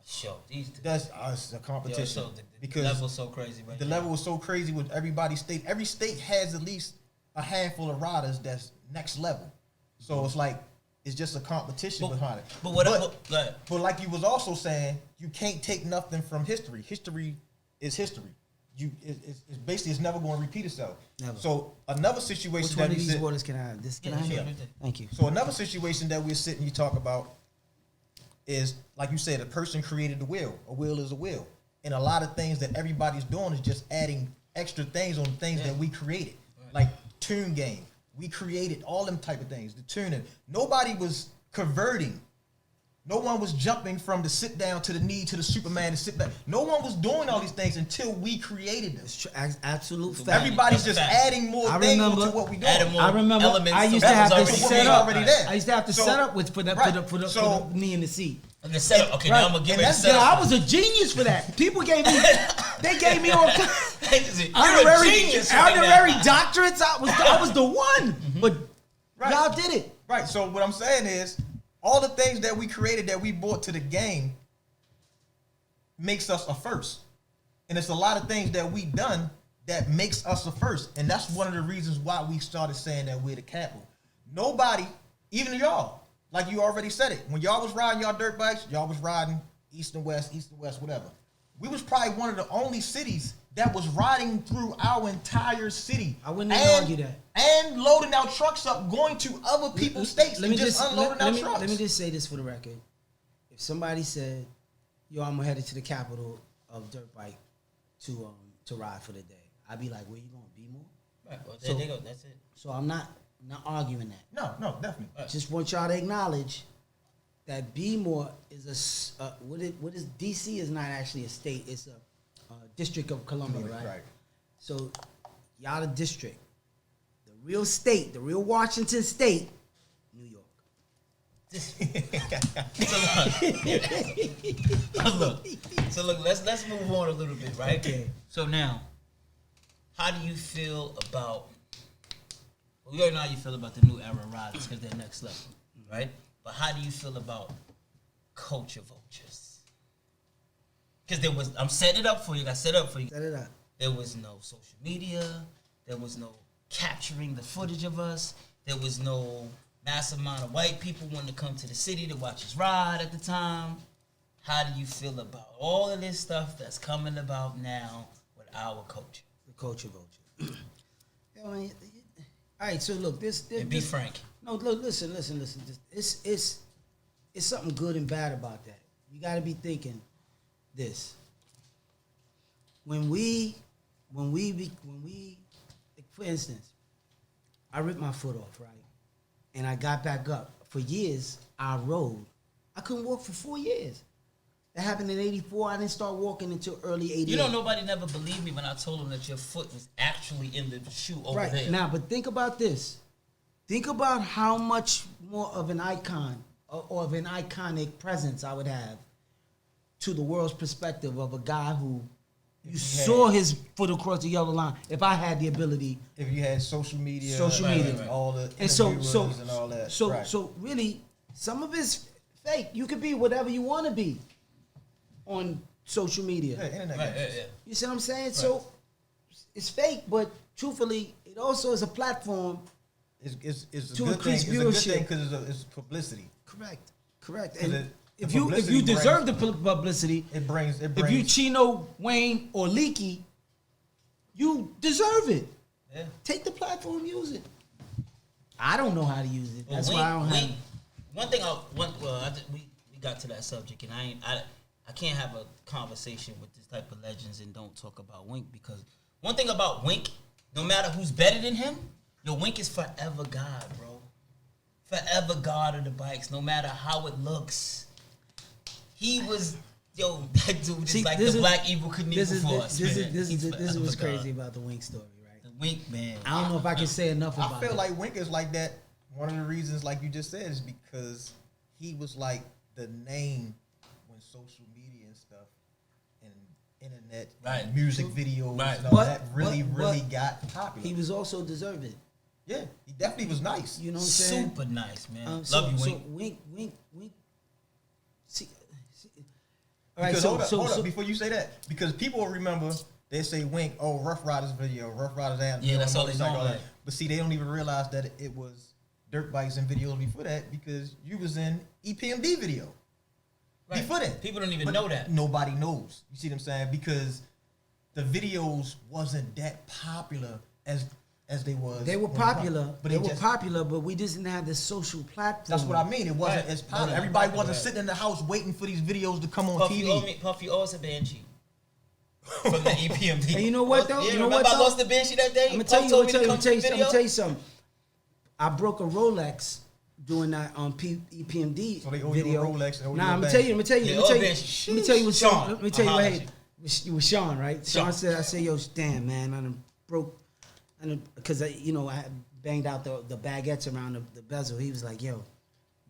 Sure, that's us, a competition. The level was so crazy. The level was so crazy with everybody's state. Every state has at least a handful of riders that's next level. So it's like it's just a competition behind it. But like you was also saying, you can't take nothing from history. History is history. It's basically it's never going to repeat itself. Never. So another situation Which one of these waters can I have? This can I have? Thank you. So another situation that we're sitting, you talk about is, like you said, a person created the wheel. A wheel is a wheel. And a lot of things that everybody's doing is just adding extra things on things that we created. Right. Like tune game. We created all them type of things. The tuning. Nobody was converting. No one was jumping from the sit down to the knee to the Superman to sit back. No one was doing all these things until we created them. Absolute fact. Everybody's just adding more things to what we doing. I remember I used to have to set up. I used to have to set up for the knee in the seat. The setup. Okay, now I'm gonna give it a setup. I was a genius for that. People gave me, they gave me all kinds. Honorary doctorates. I was the one. But y'all did it. Right. So what I'm saying is, all the things that we created that we brought to the game makes us a first. And it's a lot of things that we done that makes us the first. And that's one of the reasons why we started saying that we're the capital. Nobody, even y'all, like you already said it, when y'all was riding y'all dirt bikes, y'all was riding east and west, whatever. We was probably one of the only cities that was riding through our entire city. I wouldn't even argue that. And loading our trucks up, going to other people's states and just unloading our trucks. Let me just say this for the record. If somebody said, yo, I'm headed to the capital of dirt bike to ride for the day, I'd be like, where you going, B-more? Right, well, there you go, that's it. So I'm not arguing that. No, definitely. Just want y'all to acknowledge that B-more is what is DC is not actually a state, it's a District of Columbia, right? So y'all the district. The real state, the real Washington state, New York. So look, let's move on a little bit, right? Okay. So now, how do you feel about? Well, we already know how you feel about the new era riders because they're next level, right? But how do you feel about culture vultures? Because I'm setting it up for you. I set it up for you. Set it up. There was no social media. There was no capturing the footage of us. There was no mass amount of white people wanting to come to the city to watch us ride at the time. How do you feel about all of this stuff that's coming about now with our culture? The culture vulture. All right, so look, this and be frank. No, look, listen. It's something good and bad about that. You got to be thinking this. When we, for instance, I ripped my foot off, right, and I got back up. For years, I rode. I couldn't walk for 4 years. That happened in '84. I didn't start walking until early '88. You know, nobody never believed me when I told them that your foot was actually in the shoe over there. Now, but think about this. Think about how much more of an icon or of an iconic presence I would have to the world's perspective of a guy who you saw his foot across the yellow line. If I had the ability, if you had social media, right. all the and all that, so really, some of it's fake. You could be whatever you want to be on social media. Yeah, internet yeah. You see what I'm saying? Right. So it's fake, but truthfully, it also is a platform. It's a to good increase thing. viewership. It's a good thing because it's publicity. Correct. And if publicity you deserve the publicity, it brings. If you Chino, Wayne, or Leaky, you deserve it. Yeah. Take the platform, use it. I don't know how to use it. That's why I don't have. One thing we got to that subject, and I can't have a conversation with this type of legends and don't talk about Wink, because one thing about Wink, no matter who's better than him, Wink is forever God, bro. Forever God of the bikes, no matter how it looks. He was, that dude is like the Black Evil Knievel for us, man. This is what's crazy about the Wink story, right? The Wink, man. I don't know if I can say enough about it. I feel like Wink is like that. One of the reasons, like you just said, is because he was like the name when social media and stuff and internet, and music videos and all that really got popular. He was also deserving. Yeah, he definitely was nice. You know what I'm saying? Super nice, man. Love you, Wink. So Wink. See. All right, because hold up, before you say that, because people will remember, they say Wink, Rough Riders video, Rough Riders anthem. Yeah, that's all they know. Right. But see, they don't even realize that it was dirt bikes and videos before that, because you was in EPMD video. Right. Before that. People don't even know that. Nobody knows. You see what I'm saying? Because the videos wasn't that popular as they was. They were popular, but we didn't have the social platform. That's what I mean. It wasn't as popular. Everybody wasn't sitting in the house waiting for these videos to come on TV. Puff, you owe us a Banshee. From the EPMD. And you know what though? Yeah, remember I lost the Banshee that day? I'm gonna tell you something. I broke a Rolex doing that on EPMD so they owe video. You a Rolex. Nah, I'm gonna tell you what Sean. Let me tell you what. You was Sean, right? Sean said, "I said, yo, damn man, I done broke." Because I banged out the baguettes around the bezel. He was like, "Yo,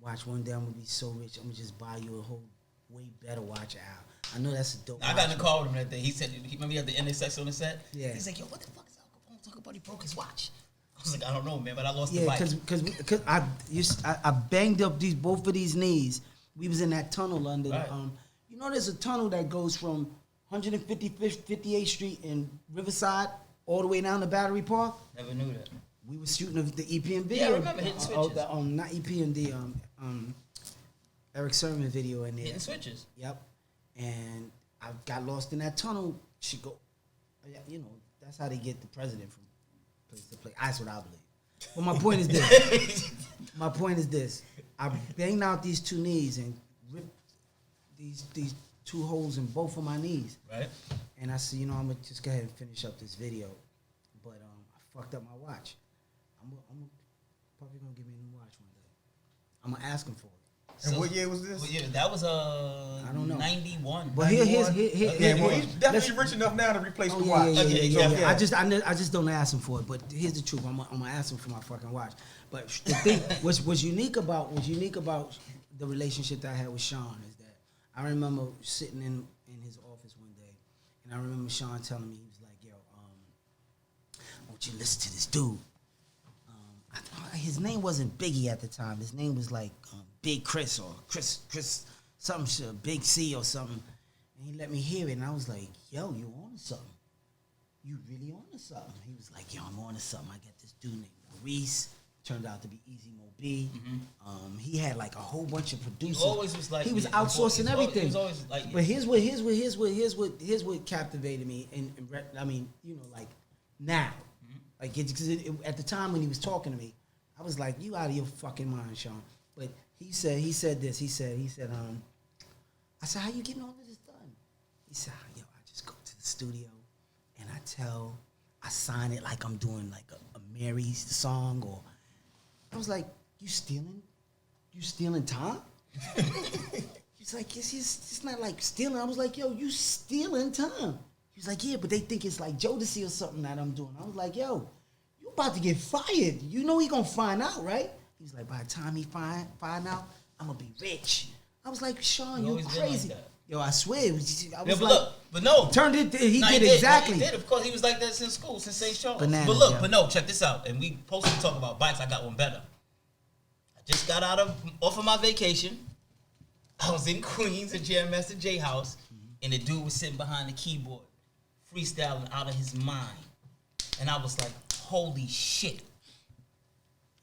watch one day I'm gonna be so rich. I'm gonna just buy you a whole way better watch out." I know that's a dope. I got in the car with him that day. He said, "Remember he had the NSX on the set?" Yeah. He's like, "Yo, what the fuck is Alcapone talking about? He broke his watch." I was like, "I don't know, man, but I lost the bike." Because I banged up both of these knees. We was in that tunnel under the there's a tunnel that goes from 158th Street in Riverside all the way down to Battery Park. Never knew that. We were shooting the EPM video. Yeah, I remember hitting switches. Not EPM, Eric Sermon video in there. Hitting switches. Yep. And I got lost in that tunnel. She go, you know, that's how they get the president from place to place. That's what I believe. But my point is this. My point is this. I banged out these two knees and ripped these two holes in both of my knees. Right. And I said, you know, I'm gonna just go ahead and finish up this video. But I fucked up my watch. I'm probably gonna give me a new watch one day. I'm gonna ask him for it. And what year was this? Well, yeah, that was I don't know. 91. But here's He's definitely rich enough now to replace the watch. Yeah. I just don't ask him for it. But here's the truth. I'm gonna ask him for my fucking watch. But the thing what's unique about the relationship that I had with Sean is that I remember sitting in his office one day, and I remember Sean telling me, he was like, "Yo, I want you to listen to this dude." His name wasn't Biggie at the time. His name was like Big Chris or Chris something shit, Big C or something. And he let me hear it, and I was like, "Yo, you on to something? You really on to something?" He was like, "Yo, I'm on to something. I got this dude named Maurice. Turned out to be Easy Mo B. He had like a whole bunch of producers. He always was like, he was outsourcing everything. He was always like, yeah. But here's what captivated me, and I mean, you know, like now, like because at the time when he was talking to me, I was like, "You out of your fucking mind, Sean." But he said this. He said, I said, "How you getting all of this done?" He said, "Yo, I just go to the studio and I sign it like I'm doing like a Mary's song or." I was like, "You stealing time?" He's like, it's not like stealing. I was like, "Yo, you stealing time?" He was like, "Yeah, but they think it's like Jodeci or something that I'm doing." I was like, "Yo, you about to get fired. You know he gonna find out, right?" He's like, "By the time he find out, I'm gonna be rich." I was like, "Sean, you crazy." Like yo, I swear. I was but no. Turned it, he did exactly. He did, of course. He was like that since school, since St. Charles. Bananas, but look, yeah. but no, check this out. And we posted to talk about bikes. I got one better. I just got off of my vacation. I was in Queens at Jam Master J house, and the dude was sitting behind the keyboard, freestyling out of his mind. And I was like, holy shit.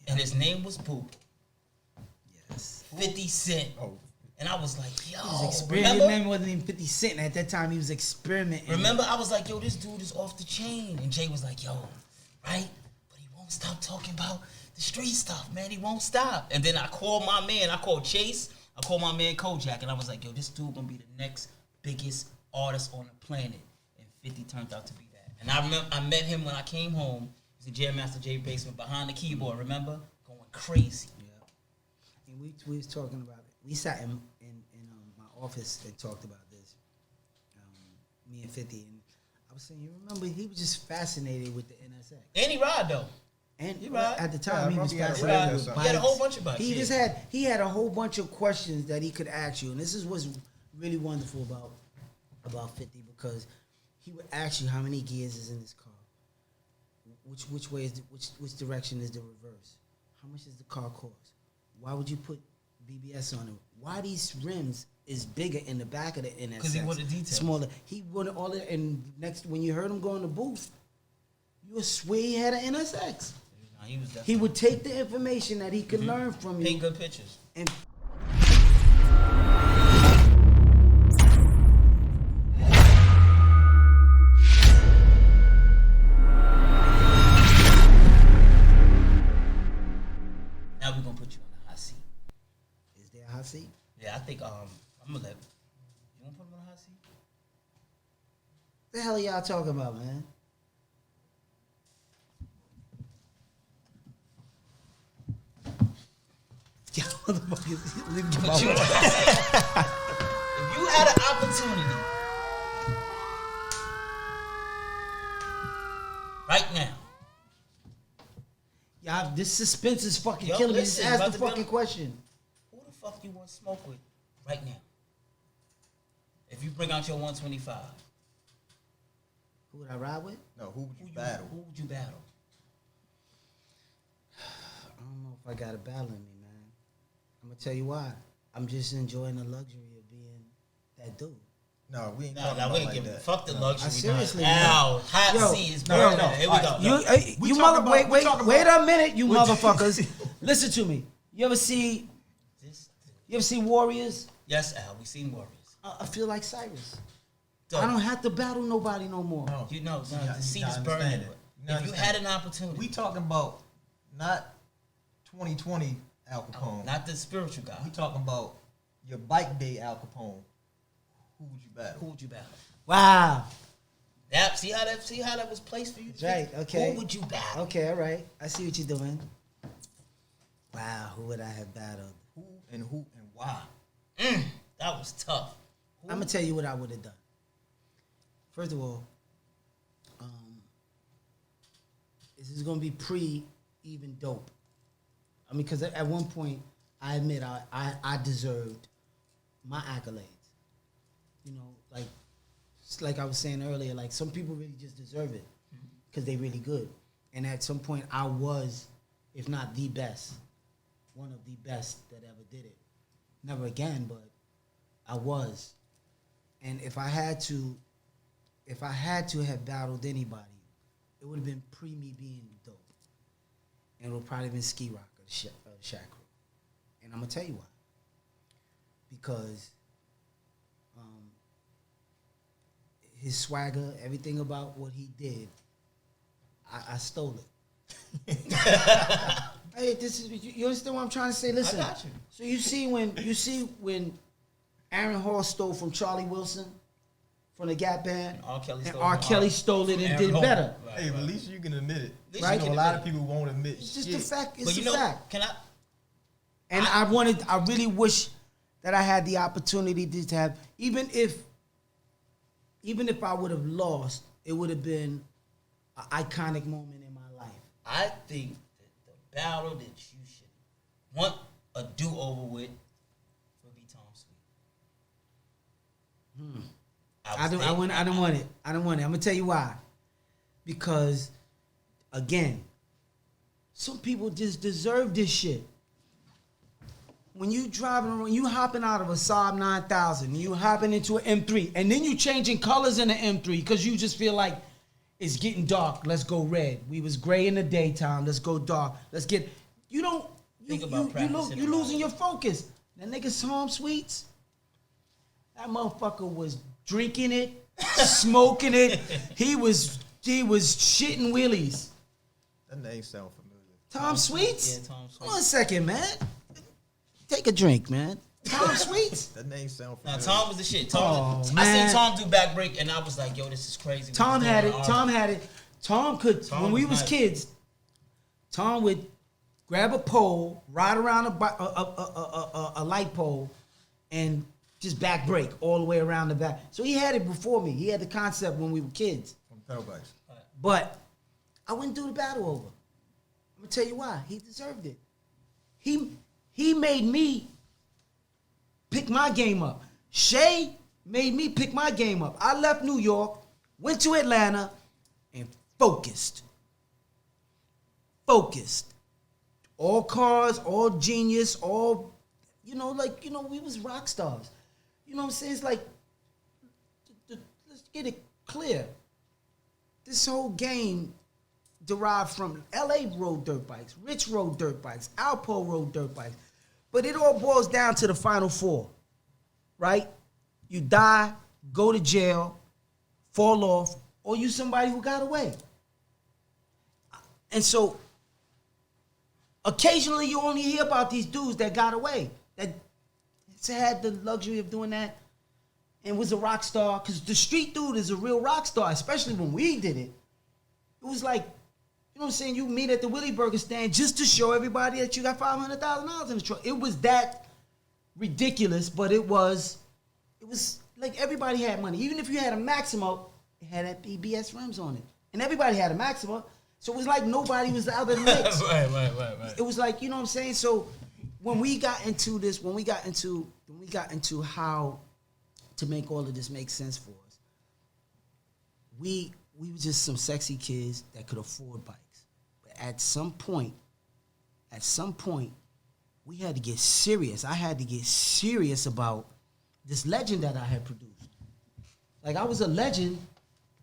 And his name was Boop. Yes. 50 Cent. Oh. And I was like, yo, his name wasn't even 50 Cent. At that time, he was experimenting. Remember, I was like, yo, this dude is off the chain. And Jay was like, yo, right? But he won't stop talking about the street stuff, man. He won't stop. And then I called my man. I called Chase. I called my man Kojak. And I was like, yo, this dude gonna be the next biggest artist on the planet. And 50 turned out to be that. And I remember I met him when I came home. He was in Jam Master J basement behind the keyboard, remember? Going crazy. Yeah. And we was talking about it. We sat in my office and talked about this, me and 50, and I was saying, you remember, he was just fascinated with the NSX. And he ride, though. And he ride. At the time, he was fascinated with bikes. He had a whole bunch of bikes. He had a whole bunch of questions that he could ask you, and this is what's really wonderful about 50, because he would ask you how many gears is in this car, which way is which direction is the reverse, how much does the car cost, why would you put BBS on it? Why these rims is bigger in the back of the NSX? Because he wanted details. Smaller. He wanted all that. And next, when you heard him go in the booth, you would swear he had an NSX. He would take the information that he could learn from you. Paint good pictures. And now we're gonna put you on the hot seat. Is there a hot seat? Yeah, I think I'm gonna let. You wanna put him on the hot seat? The hell are y'all talking about, man? If you had an opportunity right now, y'all, this suspense is fucking Yo, killing me. listen, Just ask about the to fucking question. who the fuck you want to smoke with right now? If you bring out your 125, Who would I ride with? No, who would you battle? Who would you battle? I don't know if I got a battle in me, man. I'm gonna tell you why. I'm just enjoying the luxury of being that dude. No, we ain't No, talking we about ain't like giving that. fuck the No. luxury. Seriously, Now, hot Yo, seat is no, burning. no. Here we go. We You talking mother, about- wait, we wait, talking wait about- a minute, you we- motherfuckers. Listen to me. You ever see Warriors? Yes, Al, we seen Warriors. I feel like Cyrus. Dope. I don't have to battle nobody no more. No. You know, You got- the seat you is gotta burning. understand it. You If you understand had it. an opportunity, We talking about not 2020 Al Capone. not the spiritual guy, We talking about your bike day Al Capone. Who would you battle? who would you battle? Wow. That see how that was placed for you? Right, okay. Who would you battle? Okay, all right. I see what you're doing. Wow, who would I have battled? Who and why? That was tough. I'm gonna tell you what I would have done. First of all, this is gonna be even dope. I mean, because at one point, I admit I deserved my accolades. You know, like I was saying earlier, like some people really just deserve it because they're really good. And at some point, I was, if not the best, one of the best that ever did it. Never again, but I was. And if I had to have battled anybody, it would have been me being dope. And it would probably been Ski Rock or the Shaq Crew. And I'm gonna tell you why. Because his swagger, everything about what he did, I stole it. Hey, this is you understand what I'm trying to say? Listen. I got you. So you see when Aaron Hall stole from Charlie Wilson from the Gap Band, And R. Kelly and stole R. from Kelly R. stole it and Aaron did Hall. better. Right, Hey, but right. at least you can admit it. least Right? you You know, can a lot admit of people won't admit It's just shit. a fact. It's But you a know, fact. can I? And I really wish that I had the opportunity to have, even if I would have lost, it would have been an iconic moment in my life. I think that the battle that you should want a do-over with would be Tom Sweet. I don't want it. I don't want it. I'm gonna tell you why. Because, again, some people just deserve this shit. When you driving around, you hopping out of a Saab 9000, you hopping into an M3, and then you changing colors in the M3 because you just feel like it's getting dark. Let's go red. We was gray in the daytime. Let's go dark. Let's get. You don't. Think about practicing You about losing it. your focus. That nigga Tom Sweets. That motherfucker was drinking it, smoking it. He was shitting wheelies. That name sound familiar. Tom Sweets? Yeah, Tom Sweets. Hold on a second, man. Take a drink, man. Tom Sweets? That name sound Now familiar. Tom was the shit. Oh, I man. seen Tom do back break, and I was like, "Yo, this is crazy." Tom had it. Tom had it. Tom could, Tom when we was was nice. kids, Tom would grab a pole, ride around a light pole, and just back break all the way around the back. So he had it before me. He had the concept when we were kids. From pedal bikes. But I wouldn't do the battle over. I'm gonna tell you why. He deserved it. He made me pick my game up. Shea made me pick my game up. I left New York, went to Atlanta, and focused. Focused. All cars, all genius, all, we was rock stars. You know what I'm saying? It's like, let's get it clear. This whole game derived from LA rode dirt bikes, Rich rode dirt bikes, Alpo rode dirt bikes. But it all boils down to the final four, right? You die, go to jail, fall off, or you somebody who got away. And so, occasionally you only hear about these dudes that got away, that had the luxury of doing that and was a rock star, because the street dude is a real rock star, especially when we did it. It was like, you know what I'm saying, you meet at the Willie Burger stand just to show everybody that you got $500,000 in the truck. It was that ridiculous, but it was like everybody had money. Even if you had a Maximo, it had that BBS rims on it. And everybody had a Maximo, so it was like nobody was out of the mix. right. It was like, you know what I'm saying? So when we got into this, when we got into how to make all of this make sense for us, we were just some sexy kids that could afford bikes. But at some point, we had to get serious. I had to get serious about this legend that I had produced. Like I was a legend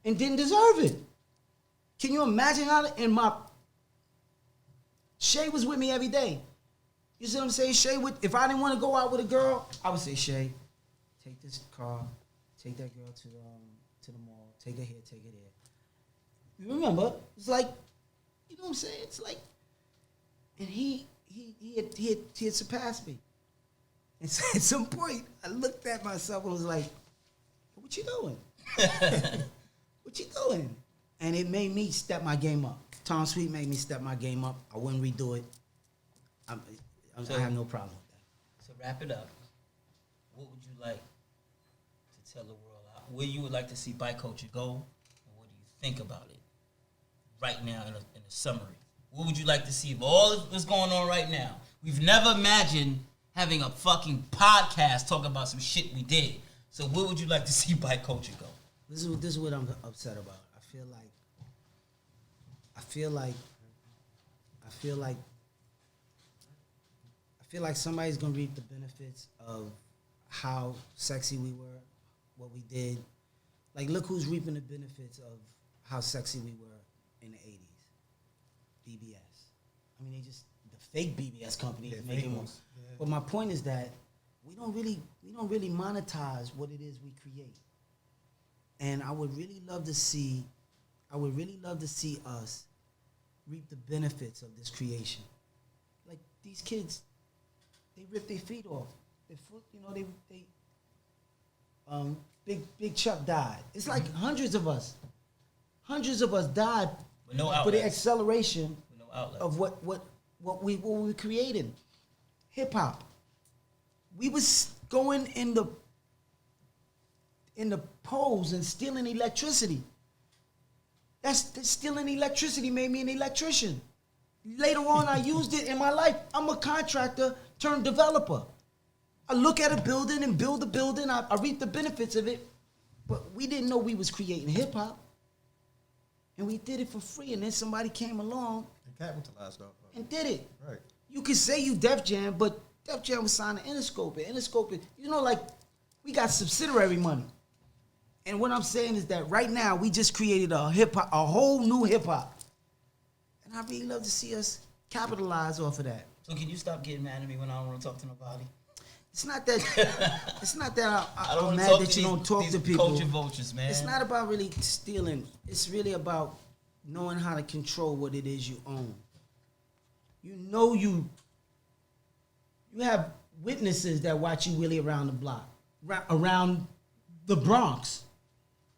and didn't deserve it. Can you imagine how? Shay was with me every day. You see what I'm saying? Shay would, if I didn't want to go out with a girl, I would say, Shay, take this car, take that girl to the mall, take her here, take her there. You remember? It's like, you know what I'm saying? It's like, and he had surpassed me. And so at some point, I looked at myself and was like, what you doing? What you doing? And it made me step my game up. Tom Sweet made me step my game up. I wouldn't redo it. I have no problem with that. To wrap it up, what would you like to tell the world where you would like to see bike culture go, and what do you think about it right now in a summary? What would you like to see of all that's going on right now? We've never imagined having a fucking podcast talking about some shit we did. So where would you like to see bike culture go? This is what I'm upset about. I feel like somebody's gonna reap the benefits of how sexy we were, what we did. Like, look who's reaping the benefits of how sexy we were in the 80s. BBS. I mean, the fake BBS company is making ones. Yeah. But my point is that we don't really monetize what it is we create. And I would really love to see us reap the benefits of this creation. Like, these kids, they rip their feet off. Their foot, Big Chuck died. It's like hundreds of us died with no for the acceleration of what we created. Hip hop. We was going in the poles and stealing electricity. That's stealing electricity made me an electrician. Later on, I used it in my life. I'm a contractor turned developer. I look at a building and build a building. I reap the benefits of it. But we didn't know we was creating hip-hop. And we did it for free. And then somebody came along and capitalized off of it. And did it. Right. You could say you Def Jam, but Def Jam was signed to Interscope. And Interscope, we got subsidiary money. And what I'm saying is that right now, we just created a whole new hip-hop. And I really love to see us capitalize off of that. So can you stop getting mad at me when I don't want to talk to nobody? It's not that I'm mad that you don't talk to people. Culture vultures, man. It's not about really stealing. It's really about knowing how to control what it is you own. You have witnesses that watch you really around the block, around the Bronx,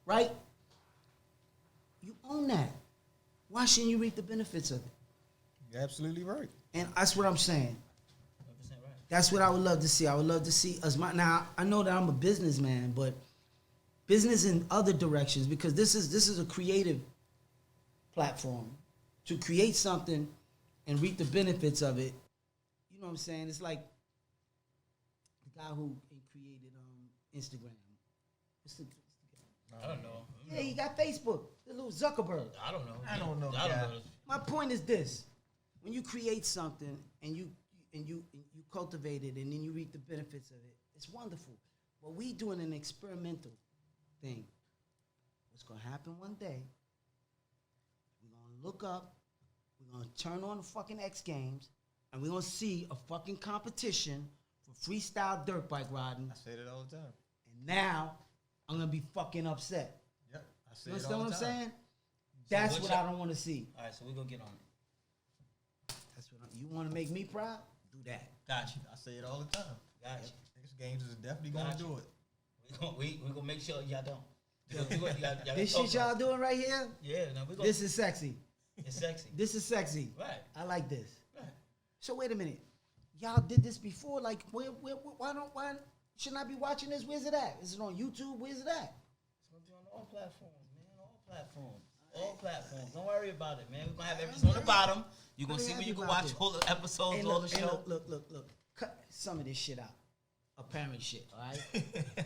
right? You own that. Why shouldn't you reap the benefits of it? You're absolutely right. And that's what I'm saying. 100% right. That's what I would love to see. I would love to see us. Now, I know that I'm a businessman, but business in other directions, because this is a creative platform. To create something and reap the benefits of it, you know what I'm saying? It's like the guy who created Instagram. I don't know. Yeah, he got Facebook. The little Zuckerberg. I don't know. I don't know. My point is this: when you create something and you cultivate it and then you reap the benefits of it, it's wonderful. But we doing an experimental thing. What's gonna happen one day? We're gonna look up. We're gonna turn on the fucking X Games, and we're gonna see a fucking competition for freestyle dirt bike riding. I say that all the time. And now I'm gonna be fucking upset. Yep, I say You it understand all what the I'm time. saying? That's what I don't want to see. All right, so we're going to get on it. That's what you want to make me proud? Do that. Got you. I say it all the time. Got you. X Games is definitely going to do it. We're going to make sure y'all don't. This shit y'all doing right here? Yeah. No, we're going This is sexy. It's sexy. This is sexy. Right. I like this. Right. So wait a minute. Y'all did this before. Like, why shouldn't I be watching this? Where's it at? Is it on YouTube? Where's it at? It's going to be on all platforms, man. All platforms. All platforms. Don't worry about it, man. We're going to have everything on the bottom. You're going to see where you can watch all the episodes, all the show. Look. Cut some of this shit out. Apparent shit, all right?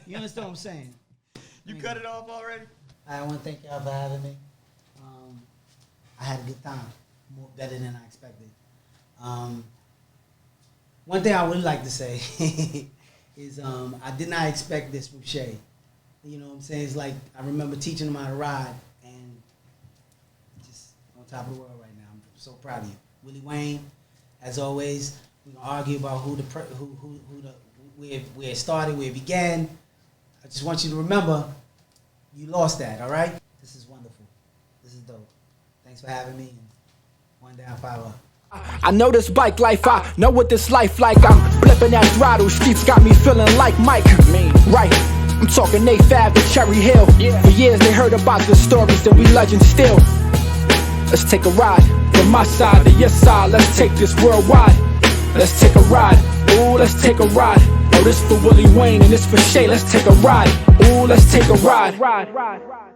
You understand what I'm saying? You cut it off already? I want to thank y'all for having me. I had a good time. Better than I expected. One thing I would like to say is I did not expect this from Shay. You know what I'm saying? It's like I remember teaching him how to ride, and just on top of the world right now. I'm so proud of you, Wheelie Wayne. As always, we're gonna argue about where it started, where it began. I just want you to remember, you lost that. All right? This is wonderful. This is dope. Thanks for having me. And one down, 5 up. I know this bike life, I know what this life like. I'm flipping that throttle, streets got me feeling like Mike. Right, I'm talking A5 and Cherry Hill. For years they heard about the stories, then we legends still. Let's take a ride, from my side to your side. Let's take this worldwide. Let's take a ride, ooh, let's take a ride. Oh, this for Wheelie Wayne and this for Shea. Let's take a ride, ooh, let's take a ride.